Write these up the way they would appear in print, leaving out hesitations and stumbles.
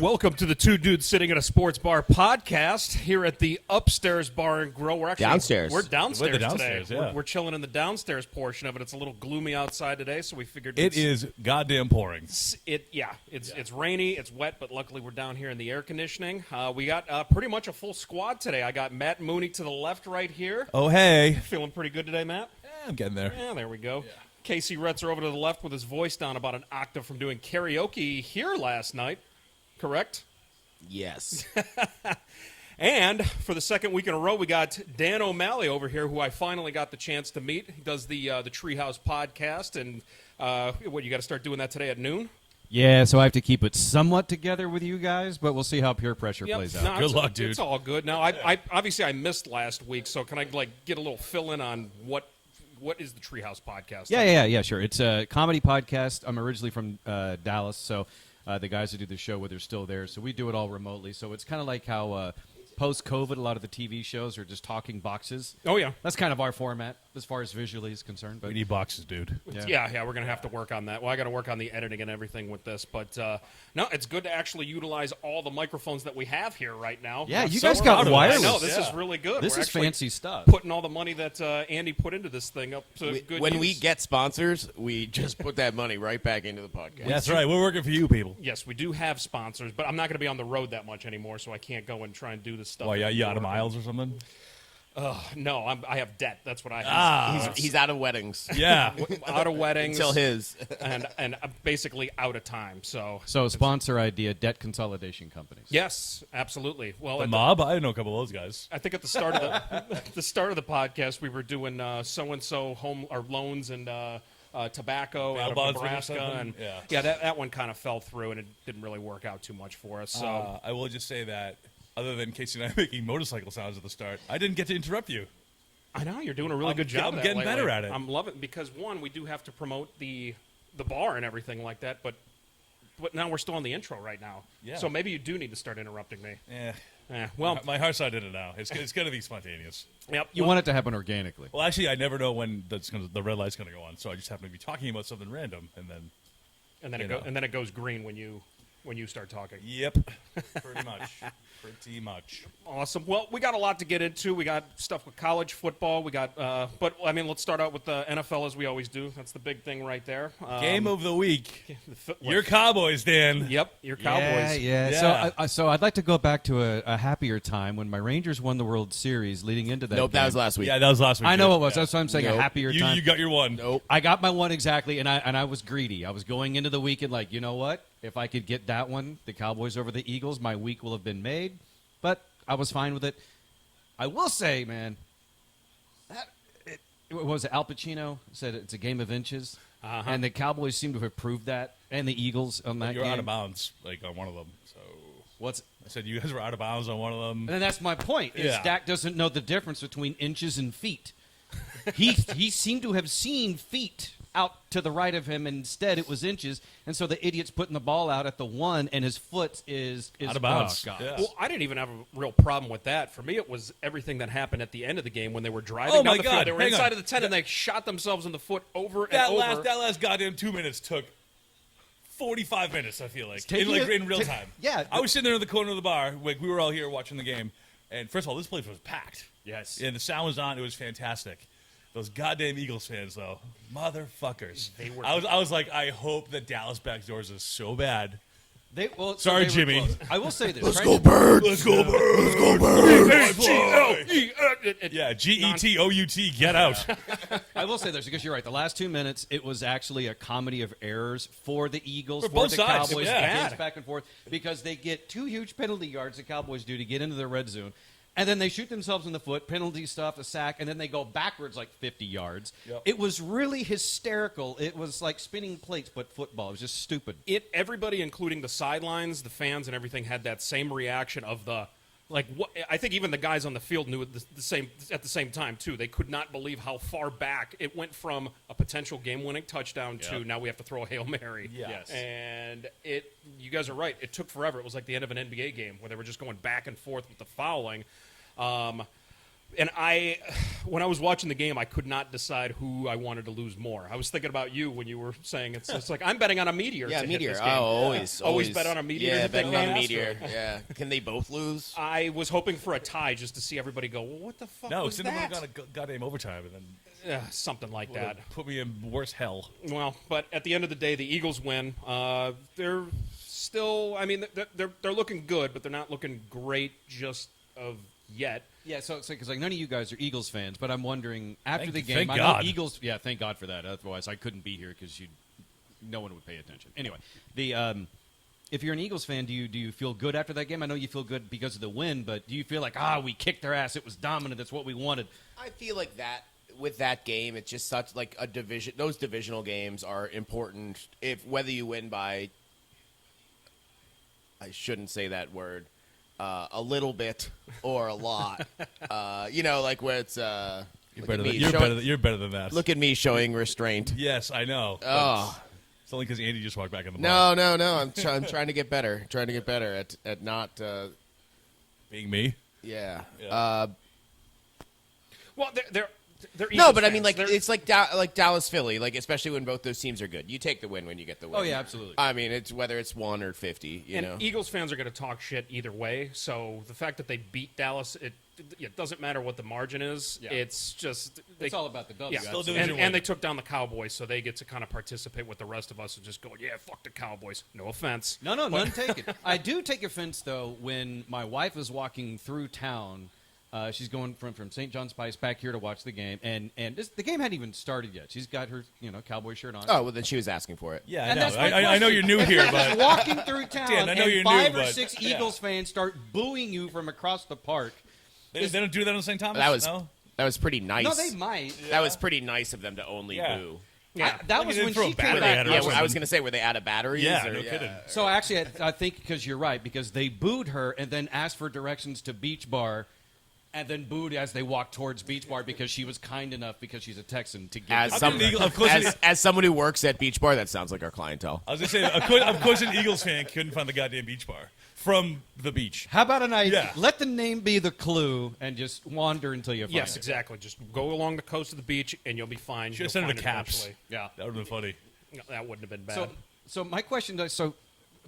Welcome to the Two Dudes Sitting at a Sports Bar podcast here at the Upstairs Bar and Grill. We're actually downstairs. We're downstairs, downstairs today. yeah. We're chilling in the downstairs portion of it. It's a little gloomy outside today, so we figured It is goddamn pouring. It's rainy, it's wet, but luckily we're down here in the air conditioning. We got pretty much a full squad today. I got Matt Mooney to the left right here. Oh, hey. Feeling pretty good today, Matt? I'm getting there. Yeah, there we go. Yeah. Casey Retzer over to the left with his voice down about an octave from doing karaoke here last night. Correct? Yes. And for the second week in a row, we got Dan O'Malley over here, who I finally got the chance to meet. He does the Treehouse podcast, and you got to start doing that today at noon? Yeah, so I have to keep it somewhat together with you guys, but we'll see how peer pressure plays out. No, Good luck, dude. It's all good. Now, I obviously I missed last week, so can I get a little fill in on what is the Treehouse podcast? Yeah, sure. It's a comedy podcast. I'm originally from Dallas, so the guys who do the show, they're still there, so we do it all remotely. So it's kind of like how post-COVID, a lot of the TV shows are just talking boxes. Oh, yeah. That's kind of our format as far as visually is concerned. But We need boxes, dude. Yeah, we're going to have to work on that. Well, I got to work on the editing and everything with this, but no, it's good to actually utilize all the microphones that we have here right now. Yeah, you So guys got proud of it. wireless. I know, this Yeah. is really good. This We're is actually fancy stuff. Putting all the money that Andy put into this thing up to good When use. we get sponsors, we just put that money right back into the podcast. That's right. We're working for you, people. Yes, we do have sponsors, but I'm not going to be on the road that much anymore, so I can't go and try and do this stuff. Why, you out of miles or something? No, I have debt. That's what I have. He's out of weddings. Yeah. Out of weddings. Until his. and I'm basically out of time. So sponsor idea, debt consolidation companies. yes, absolutely. Well, The at mob? I know a couple of those guys. I think at the start of the start of the podcast, we were doing so and so home or loans and tobacco Bail out of bondsman or Nebraska, something? and Yeah. that one kind of fell through, and it didn't really work out too much for us. So I will just say that, other than Casey and I making motorcycle sounds at the start, I didn't get to interrupt you. I know you're doing a really good job. I'm of that getting lately. better at it. I'm loving it because one, we do have to promote the bar and everything like that, but now we're still on the intro right now. Yeah. So maybe you do need to start interrupting me. Well, my heart's not in it now. It's going to be spontaneous. Yep. You want it to happen organically. Well, actually, I never know when the red light's going to go on, so I just happen to be talking about something random, and then it goes green when you start talking. Yep, pretty much. Awesome. Well, we got a lot to get into. We got stuff with college football. We got, but I mean, let's start out with the NFL as we always do. That's the big thing right there. Game of the week. What? Your Cowboys, Dan. Yep, your Cowboys. Yeah. So I'd like to go back to a happier time when my Rangers won the World Series leading into that. Nope, that game. was last week. Yeah, that was last week. I know dude. it was. Yeah. That's why I'm saying Nope. a happier time. You got your one. Nope. I got my one exactly, and I was greedy. I was going into the weekend like, you know what? If I could get that one, the Cowboys over the Eagles, my week will have been made. But I was fine with it. I will say, man, what was it? Al Pacino said it's a game of inches, and the Cowboys seem to have proved that, and the Eagles on that You're game. out of bounds, like on one of them. So What's I said you guys were out of bounds on one of them. And then that's my point. Is Yeah. Dak doesn't know the difference between inches and feet. He seemed to have seen feet out to the right of him, and instead it was inches. And so the idiot's putting the ball out at the one, and his foot is Out of bounds. Oh, God. Yeah. Well, I didn't even have a real problem with that. For me, it was everything that happened at the end of the game when they were driving Oh, down my the God. field. They were Hang inside on. of the 10, and they shot themselves in the foot over that and over. last goddamn 2 minutes took 45 minutes. I feel like taking in real time. Yeah. I was sitting there in the corner of the bar. Like we were all here watching the game, and first of all, this place was packed. Yes. And the sound was on. It was fantastic. Those goddamn Eagles fans, though, motherfuckers. They were- I was like, I hope that Dallas backdoors is so bad. they Sorry, were Jimmy. close. I will say this. Let's right? go, Birds. Let's go, Birds. Let's go, Birds. G-L-E. Yeah, G-E-T-O-U-T. Get out. I will say this because you're right. The last 2 minutes, it was actually a comedy of errors for the Eagles, For for both the sides, Cowboys, yeah. games back and forth, because they get 2 huge penalty yards, the Cowboys do, to get into the red zone. And then they shoot themselves in the foot, penalty stuff, a sack, and then they go backwards like 50 yards. Yep. It was really hysterical. It was like spinning plates, but football. It was just stupid. Everybody, including the sidelines, the fans, and everything, had that same reaction of the what. I think even the guys on the field knew it the same at the same time too. They could not believe how far back it went from a potential game-winning touchdown to now we have to throw a Hail Mary. Yes. And you guys are right. It took forever. It was like the end of an NBA game where they were just going back and forth with the fouling. And when I was watching the game, I could not decide who I wanted to lose more. I was thinking about you when you were saying it's like I'm betting on a Meteor. Yeah, to Meteor. Hit this game. Always bet on a Meteor. Yeah, to betting take on the Meteor. Astro. Yeah. Can they both lose? I was hoping for a tie just to see everybody go, well, what the fuck No, was Cinnamon that? got a goddamn overtime, and then Something like that. put me in worse hell. Well, but at the end of the day, the Eagles win. They're still, I mean, they're looking good, but they're not looking great just of yet. Yeah, so because like none of you guys are Eagles fans, but I'm wondering after the game. Thank I God. know Eagles. Yeah, thank God for that. Otherwise, I couldn't be here because no one would pay attention. Anyway, if you're an Eagles fan, do you feel good after that game? I know you feel good because of the win, but do you feel like we kicked their ass? It was dominant. That's what we wanted. I feel like that with that game, it's just such like a division. Those divisional games are important. If whether you win by, I shouldn't say that word, a little bit or a lot. Like where it's. You're better than that. Look at me showing restraint. Yes, I know. Oh. It's only because Andy just walked back in the bar. No. I'm trying to get better. Trying to get better at not. Being me. Yeah. Well, they're No, Eagles but I mean, fans. like it's like Dallas, Philly, like especially when both those teams are good. You take the win when you get the win. Oh yeah, absolutely. I mean, it's whether it's 1 or 50. You and know, Eagles fans are going to talk shit either way. So the fact that they beat Dallas, it doesn't matter what the margin is. Yeah. It's just It's all about the W. Yeah, Still division and winning. they took down the Cowboys, so they get to kind of participate with the rest of us and just go, yeah, fuck the Cowboys. No offense. No, none taken. I do take offense, though, when my wife is walking through town. She's going from St. John's Spice back here to watch the game, and the game hadn't even started yet. She's got her Cowboy shirt on. oh well, then she was asking for it. Yeah, And I that's know. my I know question. you're new here, but Walking through town, Dan, I know and you're five new, or but- six yeah. Eagles fans start booing you from across the park. they don't do that on St. Thomas. That was pretty nice. No, they might. That was pretty nice of them to only Yeah. boo. Yeah. That Like was they when didn't throw she a came battery back. at her. Yeah, Or well, I was something. gonna say, were they out of batteries? Yeah, or, no kidding. So actually, I think because you're right, because they booed her and then asked for directions to Beach Bar, and then booed as they walked towards Beach Bar because she was kind enough, because she's a Texan, to give As them some, Eagle- of course as someone who works at Beach Bar, that sounds like our clientele. I was gonna say, of course, an Eagles fan couldn't find the goddamn beach bar from the beach. How about a night? Yeah. Let the name be the clue and just wander until you find Yes, it. exactly. Just go along the coast of the beach, and you'll be fine. Should You'll have sent her find to it Caps. eventually. Yeah. That would have been funny. No, that wouldn't have been bad. So my question is,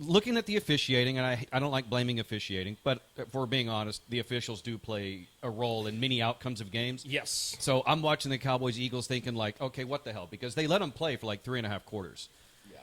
looking at the officiating, and I don't like blaming officiating, but if we're being honest, the officials do play a role in many outcomes of games. yes. So I'm watching the Cowboys-Eagles thinking like, okay, what the hell? Because they let them play for like 3.5 quarters.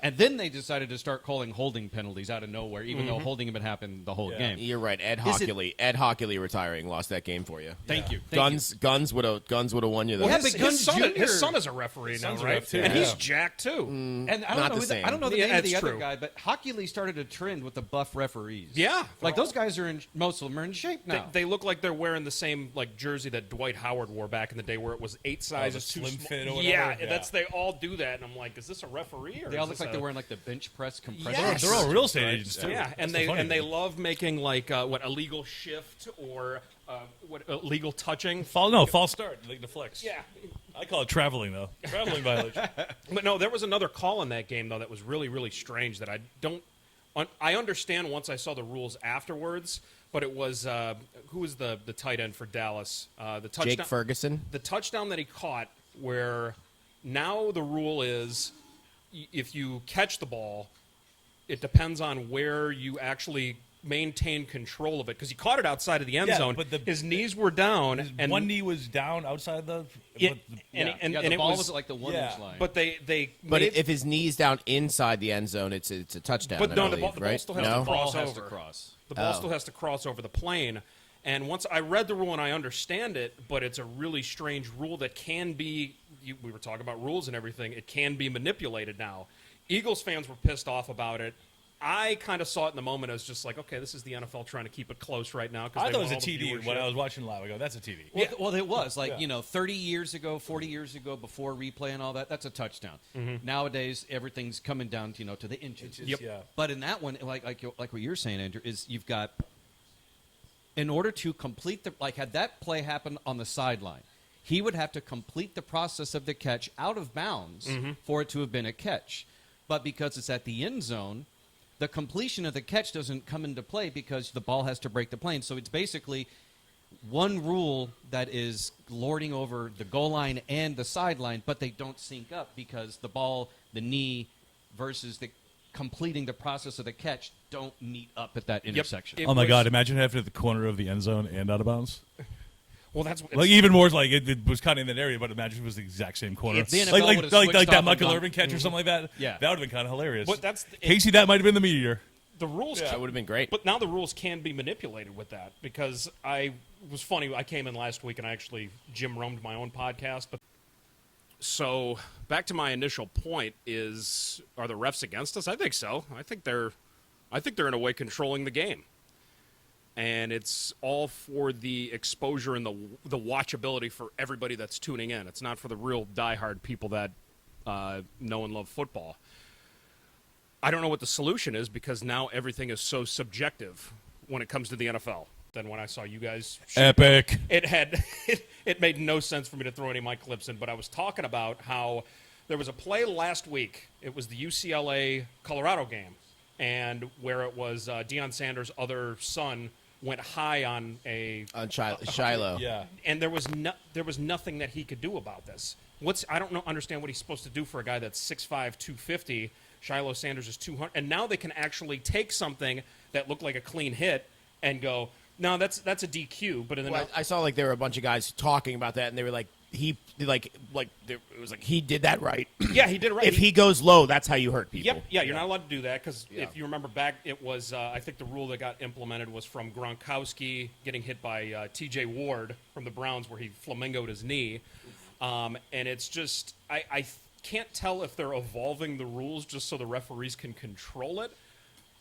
And then they decided to start calling holding penalties out of nowhere, even though holding had happened the whole Yeah. game. You're right. Ed Is it- Hockley retiring lost that game for you. Thank you. Guns would have won you though. Yeah, his, but Guns his Jr. son is a referee now, son's a right? ref, too. And he's Yeah. jacked too. And I Not don't know, the same. I don't know the Yeah, name of the that's other true. guy, but Hockley started a trend with the buff referees. Yeah. Like those guys are most of them are in shape now. They look like they're wearing the same like jersey that Dwight Howard wore back in the day, where it was 8 sizes too slim small. fit or Yeah, whatever? that's they all do that, and I'm like, is this a referee? Or They all is look this like they're wearing like the bench press compressor. Yes. They're all real estate agents too. Yeah, That's and the they funny and they thing. love making like what illegal shift or what illegal touching. False start, like the flex. Yeah, I call it traveling though. Traveling violation. but no, there was another call in that game though that was really really strange that I don't. I understand once I saw the rules afterwards, but it was who was the tight end for Dallas? The touchdown, Jake Ferguson. the touchdown that he caught, where now the rule is if you catch the ball, it depends on where you actually maintain control of it, because he caught it outside of the end Yeah, zone. but his knees were down, and One knee was down outside the. Yeah, but and yeah. and yeah, and the it ball was, was at like the 1 yeah. inch line. but they But made, if his knee's down inside the end zone, it's a touchdown. But I no, the believe, ball- the ball right? still has no? to the ball cross has to over. cross. the ball Oh. still has to cross over the plane. And once I read the rule and I understand it, but it's a really strange rule that can be. We were talking about rules and everything. It can be manipulated now. Eagles fans were pissed off about it. I kind of saw it in the moment as just like, okay, this is the NFL trying to keep it close right now. I they thought it was want a all the TD when viewership. I was watching live. I go, that's a TD. Well, it was like Yeah. 30 years ago, 40 years ago, before replay and all that. That's a touchdown. Mm-hmm. Nowadays, everything's coming down to to the inches. Yep. Yeah. But in that one, like what you're saying, Andrew, is you've got, in order to complete had that play happen on the sideline, he would have to complete the process of the catch out of bounds for it to have been a catch. But because it's at the end zone, the completion of the catch doesn't come into play because the ball has to break the plane. So it's basically one rule that is lording over the goal line and the sideline, but they don't sync up because the ball, the knee, versus the completing the process of the catch don't meet up at that intersection. It Oh my was- God! Imagine having it at the corner of the end zone and out of bounds. Well, that's Like even more like it was kind of in that area, but imagine if it was the exact same corner. If the NFL like would've like switched that off and Michael gone- Irvin catch or something like that. Yeah. That would have been kind of hilarious. But that's Casey, that might have been the meteor. the rules. That would have been great. But now the rules can be manipulated with that because it was funny. I came in last week and I actually Jim roamed my own podcast. But so back to my initial point is: are the refs against us? I think so. I think they're in a way controlling the game, and it's all for the exposure and the watchability for everybody that's tuning in. It's not for the real diehard people that know and love football. I don't know what the solution is because now everything is so subjective when it comes to the NFL. Then when I saw you guys, Epic. it made no sense for me to throw any of my clips in. But I was talking about how there was a play last week. It was the UCLA Colorado game, and where it was Deion Sanders' other son went high on Shiloh. Yeah. and there was nothing that he could do about this. I don't understand what he's supposed to do for a guy that's 6'5", 250. Shiloh Sanders is 200, and now they can actually take something that looked like a clean hit and go, no, that's a DQ. But in the Well, I saw like there were a bunch of guys talking about that, and they were like, it was like he did that right. yeah, he did it right. If he goes low, that's how you hurt people. Yep. Yeah, you're not allowed to do that because Yeah. if you remember back, it was I think the rule that got implemented was from Gronkowski getting hit by T.J. Ward from the Browns, where he flamingoed his knee, and it's just I can't tell if they're evolving the rules just so the referees can control it,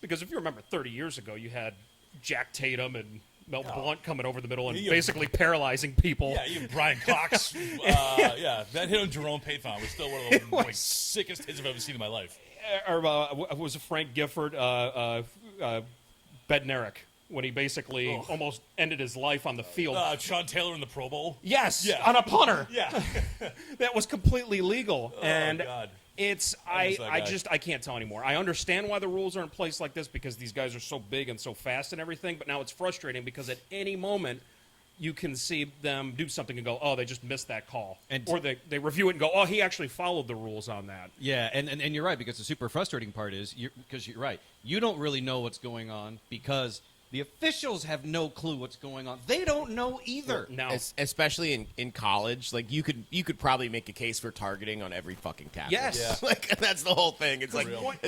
because if you remember 30 years ago, you had Jack Tatum and Mel Blount coming over the middle and Yeah. basically paralyzing people. Yeah, even Brian Cox. Yeah, that hit on Jerome Payton was still one of the like, sickest hits I've ever seen in my life. Or was it Frank Gifford, Bednarik, when he basically almost ended his life on the field. Sean Taylor in the Pro Bowl. Yes, Yeah. on a punter. Yeah. That was completely legal. And God. it's miss that guy. I can't tell anymore. I understand why the rules are in place like this because these guys are so big and so fast and everything, but now it's frustrating because at any moment you can see them do something and go, oh, they just missed that call. Or they review it and go, oh, he actually followed the rules on that. Yeah, and you're right, because the super frustrating part is, because you're right, you don't really know what's going on because the officials have no clue what's going on. They don't know either. No. Especially in college, like you could probably make a case for targeting on every fucking tackle. Yes. Yeah. Like that's the whole thing. It's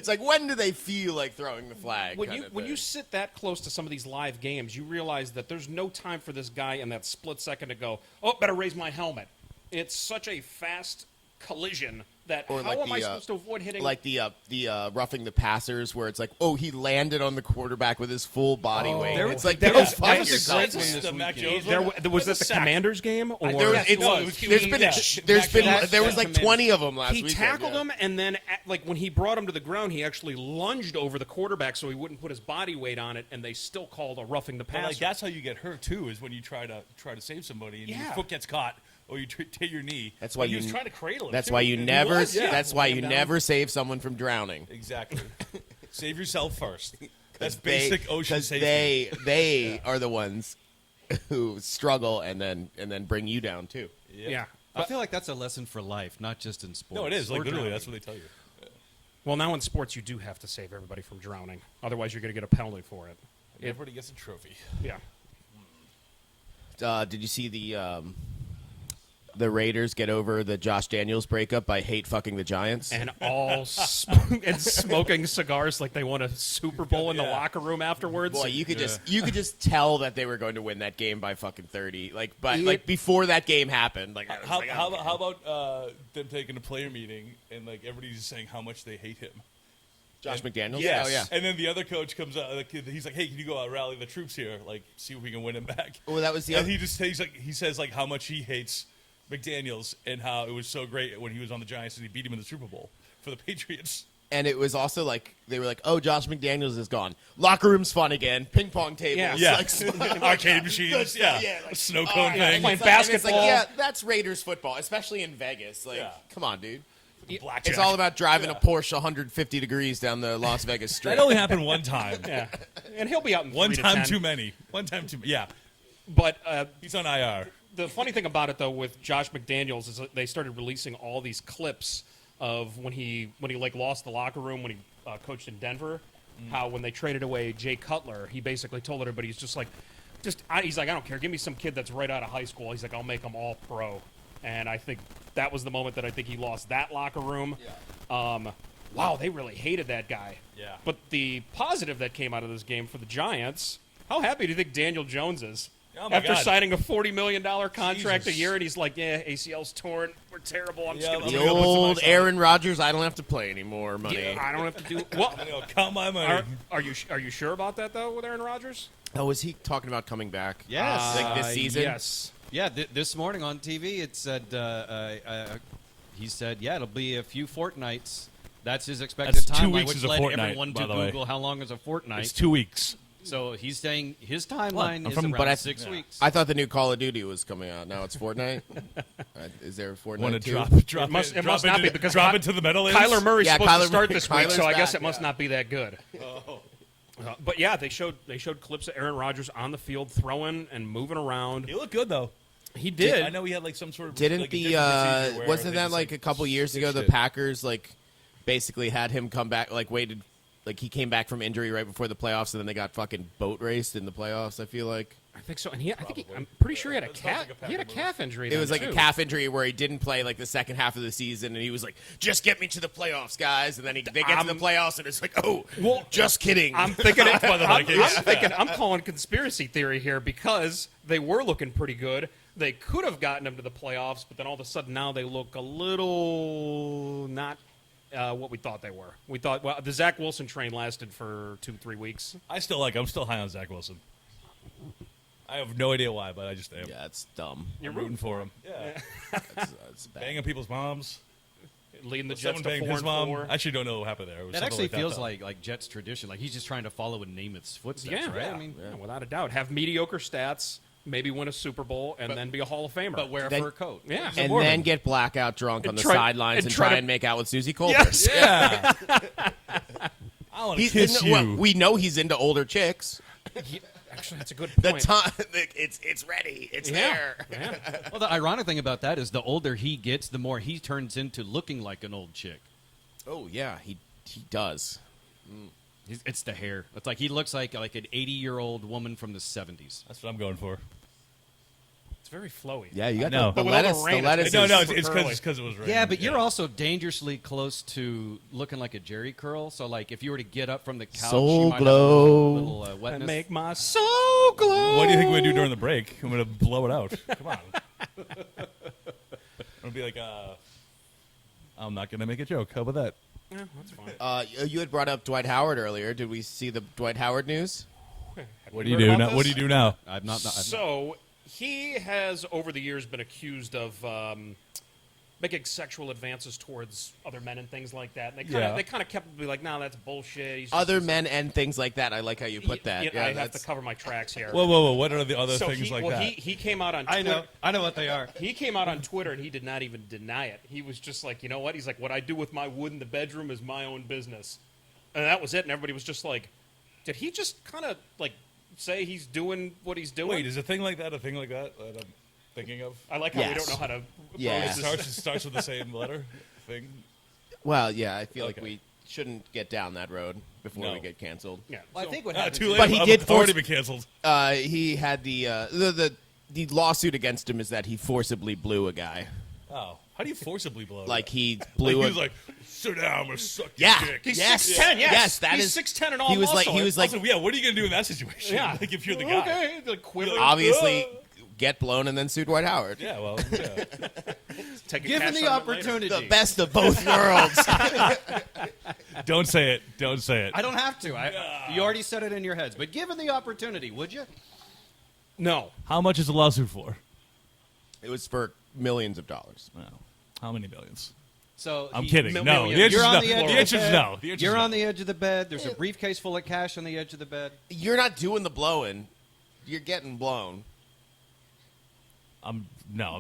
like when do they feel like throwing the flag? When you sit that close to some of these live games, you realize that there's no time for this guy in that split second to go, oh, better raise my helmet. It's such a fast collision that Or how like am I supposed to avoid hitting? like the roughing the passers, where it's like, oh, he landed on the quarterback with his full body weight. It's like there go was- fuck there was a yourself. great one this The Mac weekend. Jones was that a the sack. Commanders game? Or There he tackled him, and then like when he brought him to the ground, he actually lunged over the quarterback so he wouldn't put his body weight on it, and they still called a roughing the But passer. like that's how you get hurt too, is when you try to save somebody and your Yeah. foot gets caught or you take your knee. That's why he you- was trying to cradle him. That's too. why you He never. was, yeah. That's why you Laying down. never save someone from drowning. Exactly. Save yourself first. That's They- basic ocean 'cause safety. They are the ones who struggle and then bring you down too. yeah. I feel like that's a lesson for life, not just in sports. No, it is. Like Or literally, drowning. that's what they tell you. Well, now in sports, you do have to save everybody from drowning. Otherwise, you're going to get a penalty for it. Everybody gets a trophy. Yeah. Did you see the Raiders get over the Josh Daniels breakup by hate fucking the Giants? And and smoking cigars like they won a Super Bowl in the Yeah. locker room afterwards. Boy, you could just tell that they were going to win that game by fucking 30. Like before that game happened. Like I was like, How okay. about them taking a player meeting and like everybody's just saying how much they hate him? Josh McDaniels? Yes. Oh yeah. And then the other coach comes out. He's like, "Hey, can you go out rally the troops here? Like, see if we can win him back." Well, that was the And other- he says like how much he hates McDaniels and how it was so great when he was on the Giants and he beat him in the Super Bowl for the Patriots. And it was also like they were like, "Oh, Josh McDaniels is gone. Locker room's fun again. Ping pong tables, Yeah. like, Arcade machines, yeah, like, a snow oh, cone yeah, thing. Playing it's like- and it's basketball. like, yeah, that's Raiders football, especially in Vegas. Like, Yeah. come on, dude. Blackjack. It's all about driving a Porsche 150 degrees down the Las Vegas Strip. That only happened one time. Yeah. And he'll be out in One 3 to time 10. too many. One time too. Yeah. But He's on IR. the funny thing about it, though, with Josh McDaniels is that they started releasing all these clips of when he like lost the locker room when he coached in Denver. How when they traded away Jay Cutler, he basically told everybody he's just like, he's like, I don't care, give me some kid that's right out of high school. He's like, I'll make them all pro. And I think that was the moment that I think he lost that locker room. Yeah. Wow, they really hated that guy. Yeah. But the positive that came out of this game for the Giants, how happy do you think Daniel Jones is? Oh my After God. signing a $40 million contract Jesus. a year, and he's like, yeah, ACL's torn. We're terrible. I'm just Yeah, going The I'm gonna go put some old ice on Aaron Rodgers, I don't have to play anymore money. I don't have to do well. I'm gonna count my money. Are you sure about that though with Aaron Rodgers? Oh, was he talking about coming back? Yes. Like this season? Yes. Yeah, this morning on TV, it said he said, yeah, it'll be a few fortnights. That's his expected That's 2 timeline, weeks which is a led fortnight, everyone by to the way. Google how long is a fortnight. It's 2 weeks. So he's saying his timeline is but around I- 6 yeah. weeks. I thought the new Call of Duty was coming out. Now it's Fortnite. Is there a Fortnite Want to too? drop It must drop not into be the- because drop into the Meadowlands. Kyler Murray's Yeah, supposed to Kyler start Murray- this week, Kyler's so I guess back, it must yeah. not be that good. But yeah, they showed clips of Aaron Rodgers on the field throwing and moving around. He looked good though. He did. I know he had like some sort of Didn't like, a the different procedure where wasn't they that just, like a couple years ago? The stitched it. Packers like basically had him come back, like waited, like he came back from injury right before the playoffs, and then they got fucking boat raced in the playoffs. I feel like I think so. And Probably. I'm pretty sure he had a That sounds calf. like a He had a Packer move. calf injury. it then, was like too. a calf injury where he didn't play like the second half of the season, and he was like, "Just get me to the playoffs, guys." And then they get to the playoffs, and it's like, "Oh, Well, just kidding." I'm thinking it. By the I'm Vikings. thinking. I'm calling conspiracy theory here because they were looking pretty good. They could have gotten them to the playoffs, but then all of a sudden now they look a little not what we thought they were. We thought the Zach Wilson train lasted for 2-3 weeks. I'm still high on Zach Wilson. I have no idea why, but I just am. yeah, it's dumb. You're I'm rooting for him. Yeah. That's bad. Banging people's moms. Leading the Jets Someone to banged 4-4. his mom. I actually don't know what happened there. It was that something actually feels though. like Jets tradition. Like he's just trying to follow in Namath's footsteps, Yeah, right? yeah. I mean, Yeah, without a doubt, have mediocre stats, maybe win a Super Bowl, and then be a Hall of Famer. but wear a Then- fur coat. yeah, And Mormon. then get blackout drunk on the try- sidelines and and try try to- and make out with Susie Colbert. yes. Yeah. I want to He's kiss into, you. well, we know he's into older chicks. Actually, that's a good The point. time, it's ready. It's yeah. there. Yeah. Well, the ironic thing about that is the older he gets, the more he turns into looking like an old chick. Oh yeah, he does. It's the hair. It's like he looks like an 80-year-old woman from the 70s. That's what I'm going for. It's very flowy. Yeah, you got No. the But with all the lettuce. rain, The lettuce. No, is- no, super it's curly. because it was raining. Yeah, but you're also dangerously close to looking like a Jerry curl. So, like, if you were to get up from the couch, Soul you might glow. have a little And wetness. make my soul glow. What do you think we're going to do during the break? I'm going to blow it out. Come on. I'm going to be like, I'm not going to make a joke. How about that? Yeah, that's fine. You had brought up Dwight Howard earlier. Did we see the Dwight Howard news? What do you heard do about now? this? What do you do now? I've not. So he has over the years been accused of making sexual advances towards other men and things like that. And Yeah. they kind of kept be like, "No, that's bullshit." He's just Other this- men and things like that. I like how you put that. Yeah, Yeah, I have that's- to cover my tracks here. Whoa. What are the other so things like that? he came out on Twitter. I know what they are. He came out on Twitter and he did not even deny it. He was just like, you know what? He's like, what I do with my wood in the bedroom is my own business. And that was it. And everybody was just like, did he just kind of like say he's doing what he's doing? Wait, is a thing like that a thing like that that I'm thinking of? I like how we Yes. don't know how to. Yeah. It starts with the same letter thing. Well, yeah, I feel like Okay. we shouldn't get down that road before No. we get canceled. Yeah. Well, so- I think what Ah, happens too is- late. But he I'm did already force- been canceled. He had the lawsuit against him is that he forcibly blew a guy. Oh, how do you forcibly blow? Like that? he Like, blew he a. was like, sit down, I'm gonna suck your yeah, dick. He's yes, 6'10", yes. that He's is 6'10" and all He was like, muscle. he was like, Also, yeah, what are you gonna do in that situation? Yeah. Like if you're the guy. Okay. Like, quiver. obviously get blown and then sued Dwight Howard. Yeah, well, yeah. Take a given cash the settlement later. opportunity, The best of both worlds. Don't say it. Don't say it. I don't have to. You already said it in your heads. But given the opportunity, would you? No. How much is the lawsuit for? It was for millions of dollars. Well, how many millions? So I'm he- kidding. Mil- No, millions. the answer You're is on no. the edge The of answer the is bed. no. The answer You're is on no. the edge of the bed. There's a briefcase full of cash on the edge of the bed. You're not doing the blowing. You're getting blown. I'm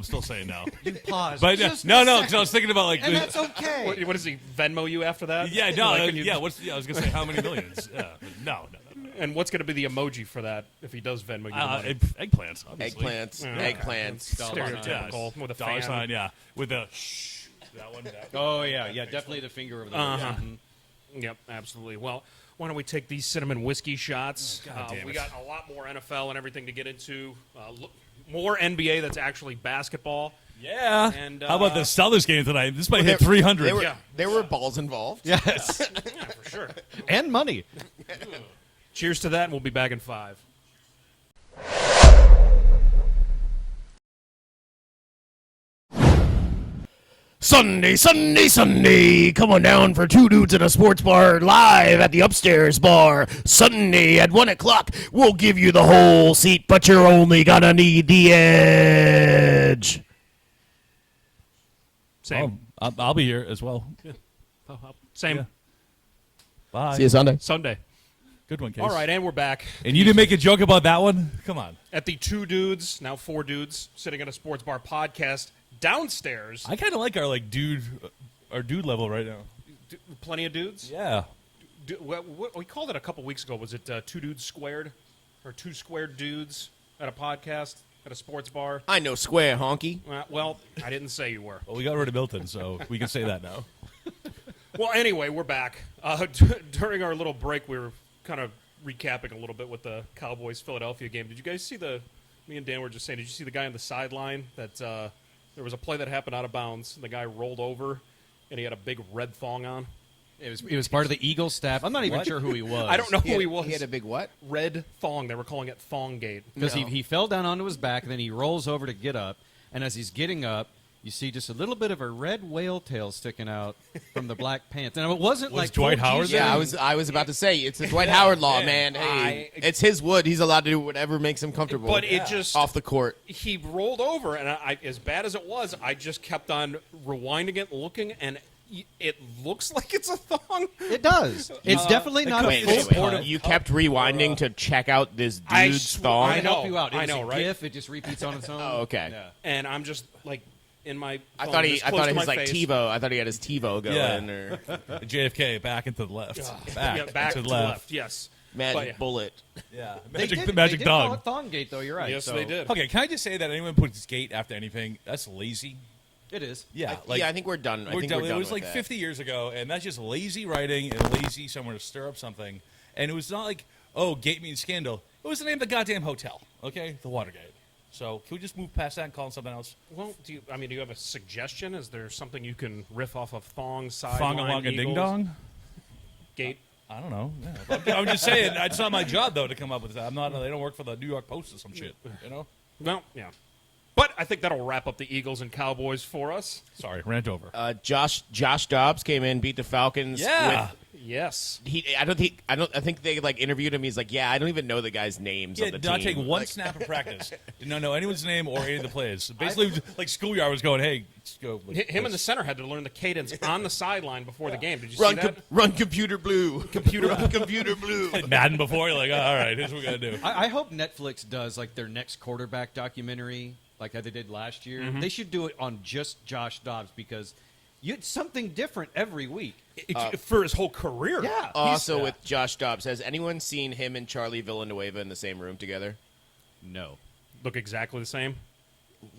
still saying no. You pause. But just no, a no, second. because I was thinking about like. And that's okay. What does he Venmo you after that? Yeah, no, Like, when you- yeah. I was gonna say how many millions? Yeah, no. And what's going to be the emoji for that if he does Venmo you the money? Eggplants, obviously. Eggplants. Yeah. Eggplants. Stereotypical with a dollar fan. sign, yeah. With the shh. That one. Oh yeah, definitely the finger of the. Uh-huh. Yep, absolutely. Well, why don't we take these cinnamon whiskey shots? God damn We it. got a lot more NFL and everything to get into. More NBA that's actually basketball. Yeah. And, how about the Celtics game tonight? This might hit There- 300. There were, Yeah. there were balls involved. Yes, Yeah, for sure. and money. Cheers to that, and we'll be back in 5. Sunday, Sunday, Sunday. Come on down for Two Dudes in a Sports Bar live at the Upstairs Bar. Sunday at 1 o'clock. We'll give you the whole seat, but you're only gonna need the edge. Same. I'll be here as well. Same. Yeah. Bye. See you Sunday. Sunday. Good one, Case. All right, and we're back And you didn't make a joke about that one? Come on. at the Two Dudes, now 4 Dudes, sitting at a sports bar podcast downstairs. I kind of like our dude level right now. Plenty of dudes. Yeah. What we called it a couple weeks ago. Was it 2 Dudes Squared? Or 2 Squared Dudes at a podcast, at a sports bar? I know square, honky. Well, I didn't say you were. Well, we got rid of Milton, so we can say that now. Well, anyway, we're back. During our little break, we were kind of recapping a little bit with the Cowboys-Philadelphia game. Did you guys see me and Dan were just saying, did you see the guy on the sideline that there was a play that happened out of bounds, and the guy rolled over, and he had a big red thong on? It was part of the Eagles staff. I'm not even sure who he was. I don't know who he was. He had a big what? Red thong. They were calling it Thonggate. Because he fell down onto his back, and then he rolls over to get up. And as he's getting up, you see just a little bit of a red whale tail sticking out from the black pants. And it wasn't Was like Dwight full Howard Jesus. there? Yeah, I was about to say it's the Dwight Howard law, man. Hey, it's his wood. He's allowed to do whatever makes him comfortable. But it just off the court. he rolled over, and I, as bad as it was, I just kept on rewinding it, looking, and it looks like it's a thong. It does. It's definitely not Wait, a wait, full wait. part. You kept rewinding to check out this I dude's sw- thong. I I know. help you out. It I was know, a right? GIF. It just repeats on its own. Oh, okay. Yeah. And I'm just like in my. I phone, thought he this close to was my like face. TiVo. I thought he had his TiVo going. Yeah. Or JFK back and to the left. Back to to the left. Yes. Magic But, yeah. Bullet. Yeah. They Magic, did, the magic they did call dog. it Thonggate, though. You're right. Yes, So they did. Okay, can I just say that anyone puts gate after anything, that's lazy. It is. Yeah. Yeah, I think we're done. I think we're done It was with like that. 50 years ago, and that's just lazy writing and lazy somewhere to stir up something. And it was not like, oh, gate means scandal. It was the name of the goddamn hotel, okay? The Watergate. So can we just move past that and call it something else? Well, do you have a suggestion? Is there something you can riff off of thong, sideline, Thongalonga Ding Eagles, Dong? gate? I don't know. Yeah. I'm just saying, it's not my job, though, to come up with that. I'm not. They don't work for the New York Post or some shit, you know? Well, yeah. But I think that'll wrap up the Eagles and Cowboys for us. Sorry, rant over. Josh Dobbs came in, beat the Falcons. Yeah. With, Yes. I think they like interviewed him. He's like, yeah, I don't even know the guys' names Yeah, of the did not team. take one Like, snap of practice. Did not know anyone's name or any of the players. Basically, like schoolyard was going, hey, let's go. Like, Him and the center had to learn the cadence on the sideline before the game. Did you Run, see that? run, computer blue. Computer blue. played Madden before. You're like, oh, all right, here's what we got to do. I hope Netflix does like their next quarterback documentary, like how they did last year. They should do it on just Josh Dobbs because it's something different every week. For his whole career. Yeah. Also, with Josh Dobbs, has anyone seen him and Charlie Villanueva in the same room together? No. Look exactly the same.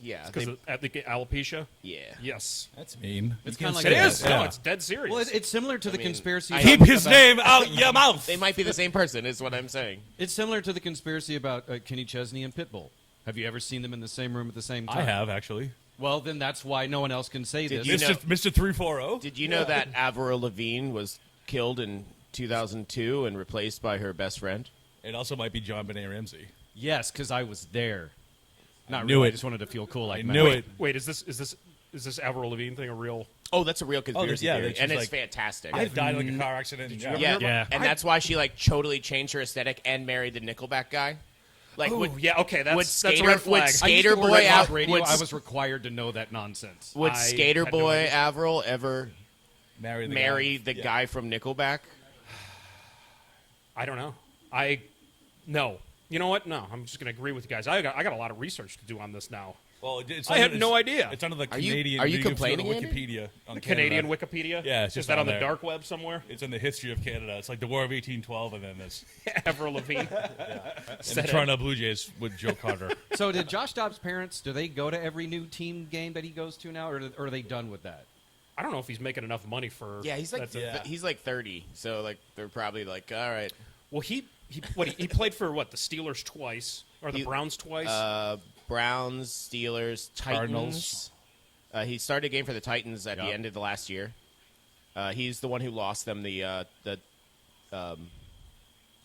Yeah. Because they- at the alopecia. yeah. Yes. That's mean. It's You kinda can't like It say that. is. that. No, Yeah. it's dead serious. Well, it's similar to the mean, conspiracy. I- Keep his about- name out your mouth. They might be the same person, is what I'm saying. It's similar to the conspiracy about Kenny Chesney and Pitbull. Have you ever seen them in the same room at the same time? I have, actually. Well, then that's why no one else can say Did this. you know- Mr. 340. Did you know that Avril Lavigne was killed in 2002 and replaced by her best friend? It also might be John Benet Ramsey. Yes, because I was there. Not knew really. it. I just wanted to feel cool. Like I Matt. knew it. Wait, is this Avril Lavigne thing a real? Oh, that's a real conspiracy yeah, theory, that she's and it's like- fantastic. I died in like a car accident. Yeah. yeah, Yeah. and that's why she like totally changed her aesthetic and married the Nickelback guy. Like, Oh, would, yeah. Okay, would that's a Skater- red would flag. I used Skater to work Boy at out- radio. would- I was required to know that nonsense. would I Skater had no Boy idea. Avril ever Marry the guy from Nickelback? I don't know. No. You know what? No. I'm just going to agree with you guys. I got a lot of research to do on this now. Well, it's I had no idea. It's under the Are you- Canadian. are you can go to complaining, the Andy? Wikipedia on The Canada. Canadian Wikipedia? Yeah, it's Is just that on the there. dark web somewhere? It's in the history of Canada. It's like the War of 1812, and then this. Avril Lavigne. And the Said it. Toronto Blue Jays with Joe Carter. So did Josh Dobbs' parents, do they go to every new team game that he goes to now, or are they done with that? I don't know if he's making enough money for. Yeah, he's like that's he's like 30, so like they're probably like, all right. Well, he played for what, the Steelers twice or the He- Browns twice. Browns, Steelers, Cardinals. Titans. He started a game for the Titans at the Yep. end of the last year. He's the one who lost them the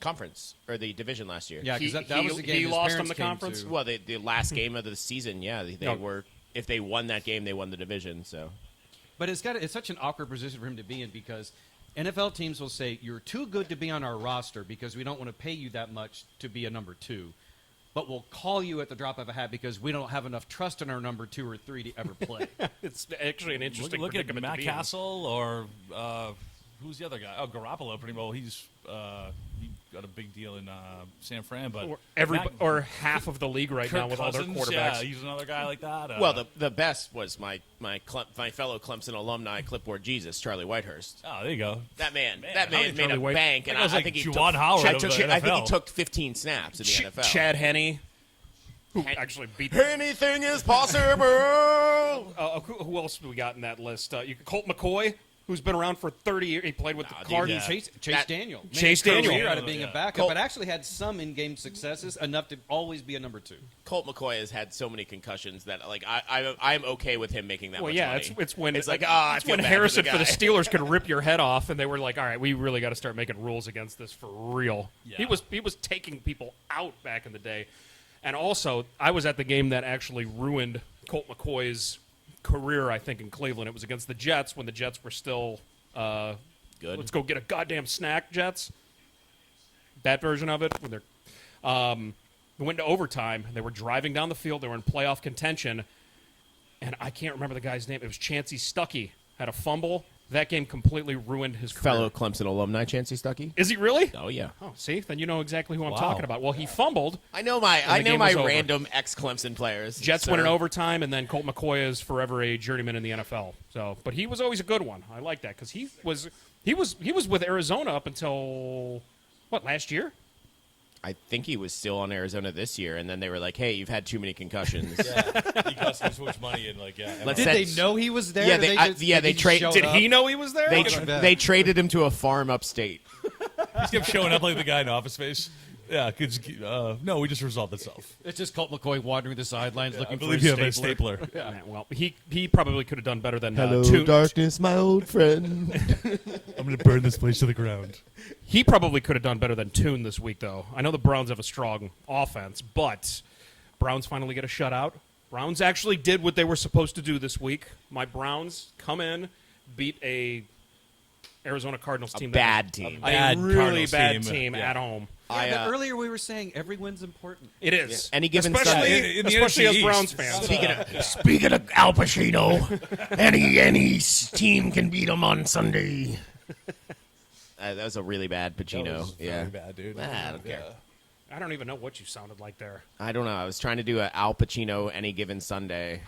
conference or the division last year. Yeah, because that was the game he his lost parents them the came conference? to. Well, the last game of the season, yeah, they No. were. If they won that game, they won the division. So But it's such an awkward position for him to be in because NFL teams will say, you're too good to be on our roster because we don't want to pay you that much to be a number 2. But we'll call you at the drop of a hat because we don't have enough trust in our number 2 or 3 to ever play. It's actually an interesting Look at predicament Matt to be in. Castle or who's the other guy? Oh, Garoppolo. Pretty well. He got a big deal in San Fran, but Or half of the league right Kirk now with all their Cousins, quarterbacks. Yeah, he's another guy like that. well, the best was my fellow Clemson alumni, clipboard Jesus, Charlie Whitehurst. oh, there you go. That man how made Charlie a White- bank, and That guy's I like think he Juwan took, Howard of the I think he NFL. took 15 snaps in the NFL. Chad Henne, who actually beat. Anything is possible. Who else do we got in that list? Colt McCoy, who's been around for 30 years. He played with the dude, Cardinals. yeah. Chase That- Daniel. Made Chase a career Daniel. out of being Yeah. a backup, Colt- but actually had some in-game successes, enough to always be a number 2. Colt McCoy has had so many concussions that like I'm okay with him making that Well, much yeah, money. it's when it's like I it's feel when bad Harrison for for the guy. Steelers could rip your head off, and they were like, "All right, we really got to start making rules against this for real." Yeah. He was taking people out back in the day, and also I was at the game that actually ruined Colt McCoy's career. I think in Cleveland, it was against the Jets when the Jets were still Good. Let's go get a goddamn snack, Jets. That version of it when they're we went to overtime. They were driving down the field. They were in playoff contention. And I can't remember the guy's name. It was Chancey Stuckey. Had a fumble. That game completely ruined his career. fellow Clemson alumni, Chancey Stuckey. Is he really? Oh yeah. Oh, see? Then you know exactly who I'm Wow. talking about. Well, he fumbled. I know my the game was over. random ex-Clemson players. Jets sir. win in overtime, and then Colt McCoy is forever a journeyman in the NFL. So, but he was always a good one. I like that because he was with Arizona up until what, last year? I think he was still on Arizona this year, and then they were like, "Hey, you've had too many concussions." He cost him so much money and like Let's Did set- they know he was there? Yeah, Or they- just- yeah, like, they he just trade- showed Did up? he know he was there? They Look at that. they traded him to a farm upstate. Just kept showing up like the guy in Office Space. Yeah, no, we just resolved itself. It's just Colt McCoy wandering the sidelines I looking for believe his you have a stapler. stapler. Yeah, well, he probably could have done better than darkness, my old friend. I'm going to burn this place to the ground. He probably could have done better than Toon this week, though. I know the Browns have a strong offense, but Browns finally get a shutout. Browns actually did what they were supposed to do this week. My Browns come in, beat a Arizona Cardinals team. bad team. A Bad really Cardinals bad team, team yeah. at home. Yeah, but earlier we were saying every win's important. It is. Yeah, any given especially, Sunday. In the especially NFC as East. Browns fans. Speaking of Al Pacino, any team can beat him on Sunday. That was a really bad Pacino. Yeah, Very bad, dude. I don't care. I don't even know what you sounded like there. I don't know. I was trying to do a Al Pacino any given Sunday.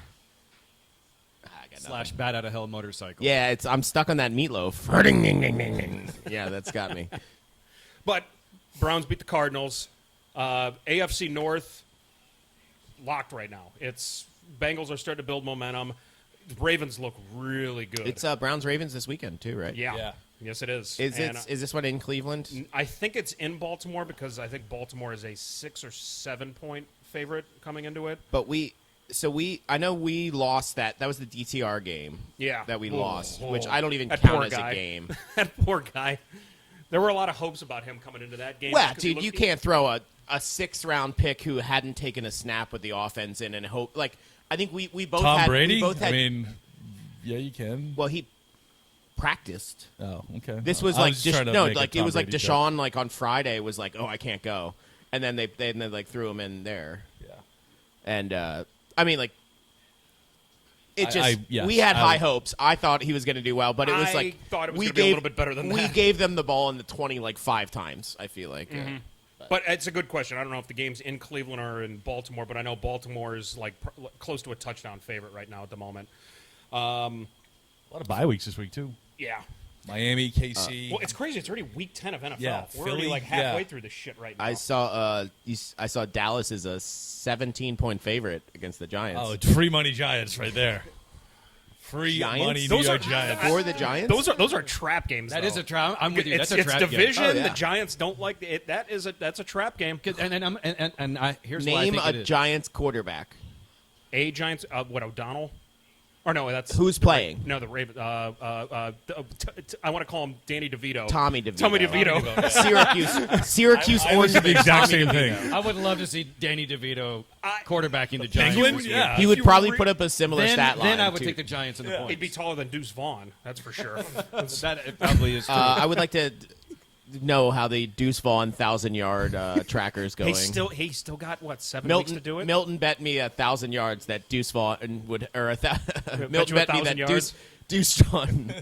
I got / nothing. bat out of hell motorcycle. Yeah, I'm stuck on that meatloaf. Yeah, that's got me. But Browns beat the Cardinals. AFC North locked right now. It's Bengals are starting to build momentum. The Ravens look really good. It's Browns Ravens this weekend too, right? yeah. Yeah. Yes, it is. Is And, is this one in Cleveland? I think it's in Baltimore because I think Baltimore is a 6 or 7 point favorite coming into it. But I know we lost that. That was the DTR game. Yeah. That we Oh, lost, oh. which I don't even That count poor as guy. a game. That poor guy. There were a lot of hopes about him coming into that game. Well, because he dude, you looked- can't throw a 6th round pick who hadn't taken a snap with the offense in and hope. Like, I think we both Tom had. Brady? We both had. I mean, yeah, you can. well, he practiced. Oh, okay. This was I like just trying to make a like it Tom was like Brady Deshaun like on Friday was like, oh, I can't go, and then they like threw him in there, joke. and I mean like. It just yes, we had I high would- hopes. I thought he was going to do well, but it was I like thought it was we gonna be a gave little bit better than we that. gave them the ball in the 20 like 5 times. I feel like. Mm-hmm. But it's a good question. I don't know if the game's in Cleveland or in Baltimore, but I know Baltimore is like close to a touchdown favorite right now at the moment. A lot of bye weeks this week too. Yeah. Miami, KC. Well, it's crazy. It's already week 10 of NFL. Yeah, We're already Philly, like halfway through this shit right now. I saw Dallas is a 17-point favorite against the Giants. Oh, free money Giants right there. Free Giants? money New Those York are- Giants. For the Giants? Those are trap games. That though. is a trap. I'm with you. It's That's a trap division. Oh, yeah. The Giants don't like it. That's a trap game. game. Here's why I Name think a it is. Giants quarterback. A Giants. What O'Donnell? Or no, that's Who's playing? No, the Ravens. I want to call him Danny DeVito. Tommy DeVito. Tommy DeVito. Syracuse I was Orange. the exact Tommy same DeVito. thing. I would love to see Danny DeVito quarterbacking the Giants. Penguin? this week. Yeah. He would You probably re- put up a similar stat line. Then I would to- take the Giants in the points. He'd be taller than Deuce Vaughn. That's for sure. That it probably is true. I would like to know how the Deuce Vaughn 1,000-yard tracker is going. He still got what 7 weeks to do it. Milton bet me 1,000 yards that Deuce Vaughn would, Milton you bet me 1,000 that yards? Deuce Vaughn,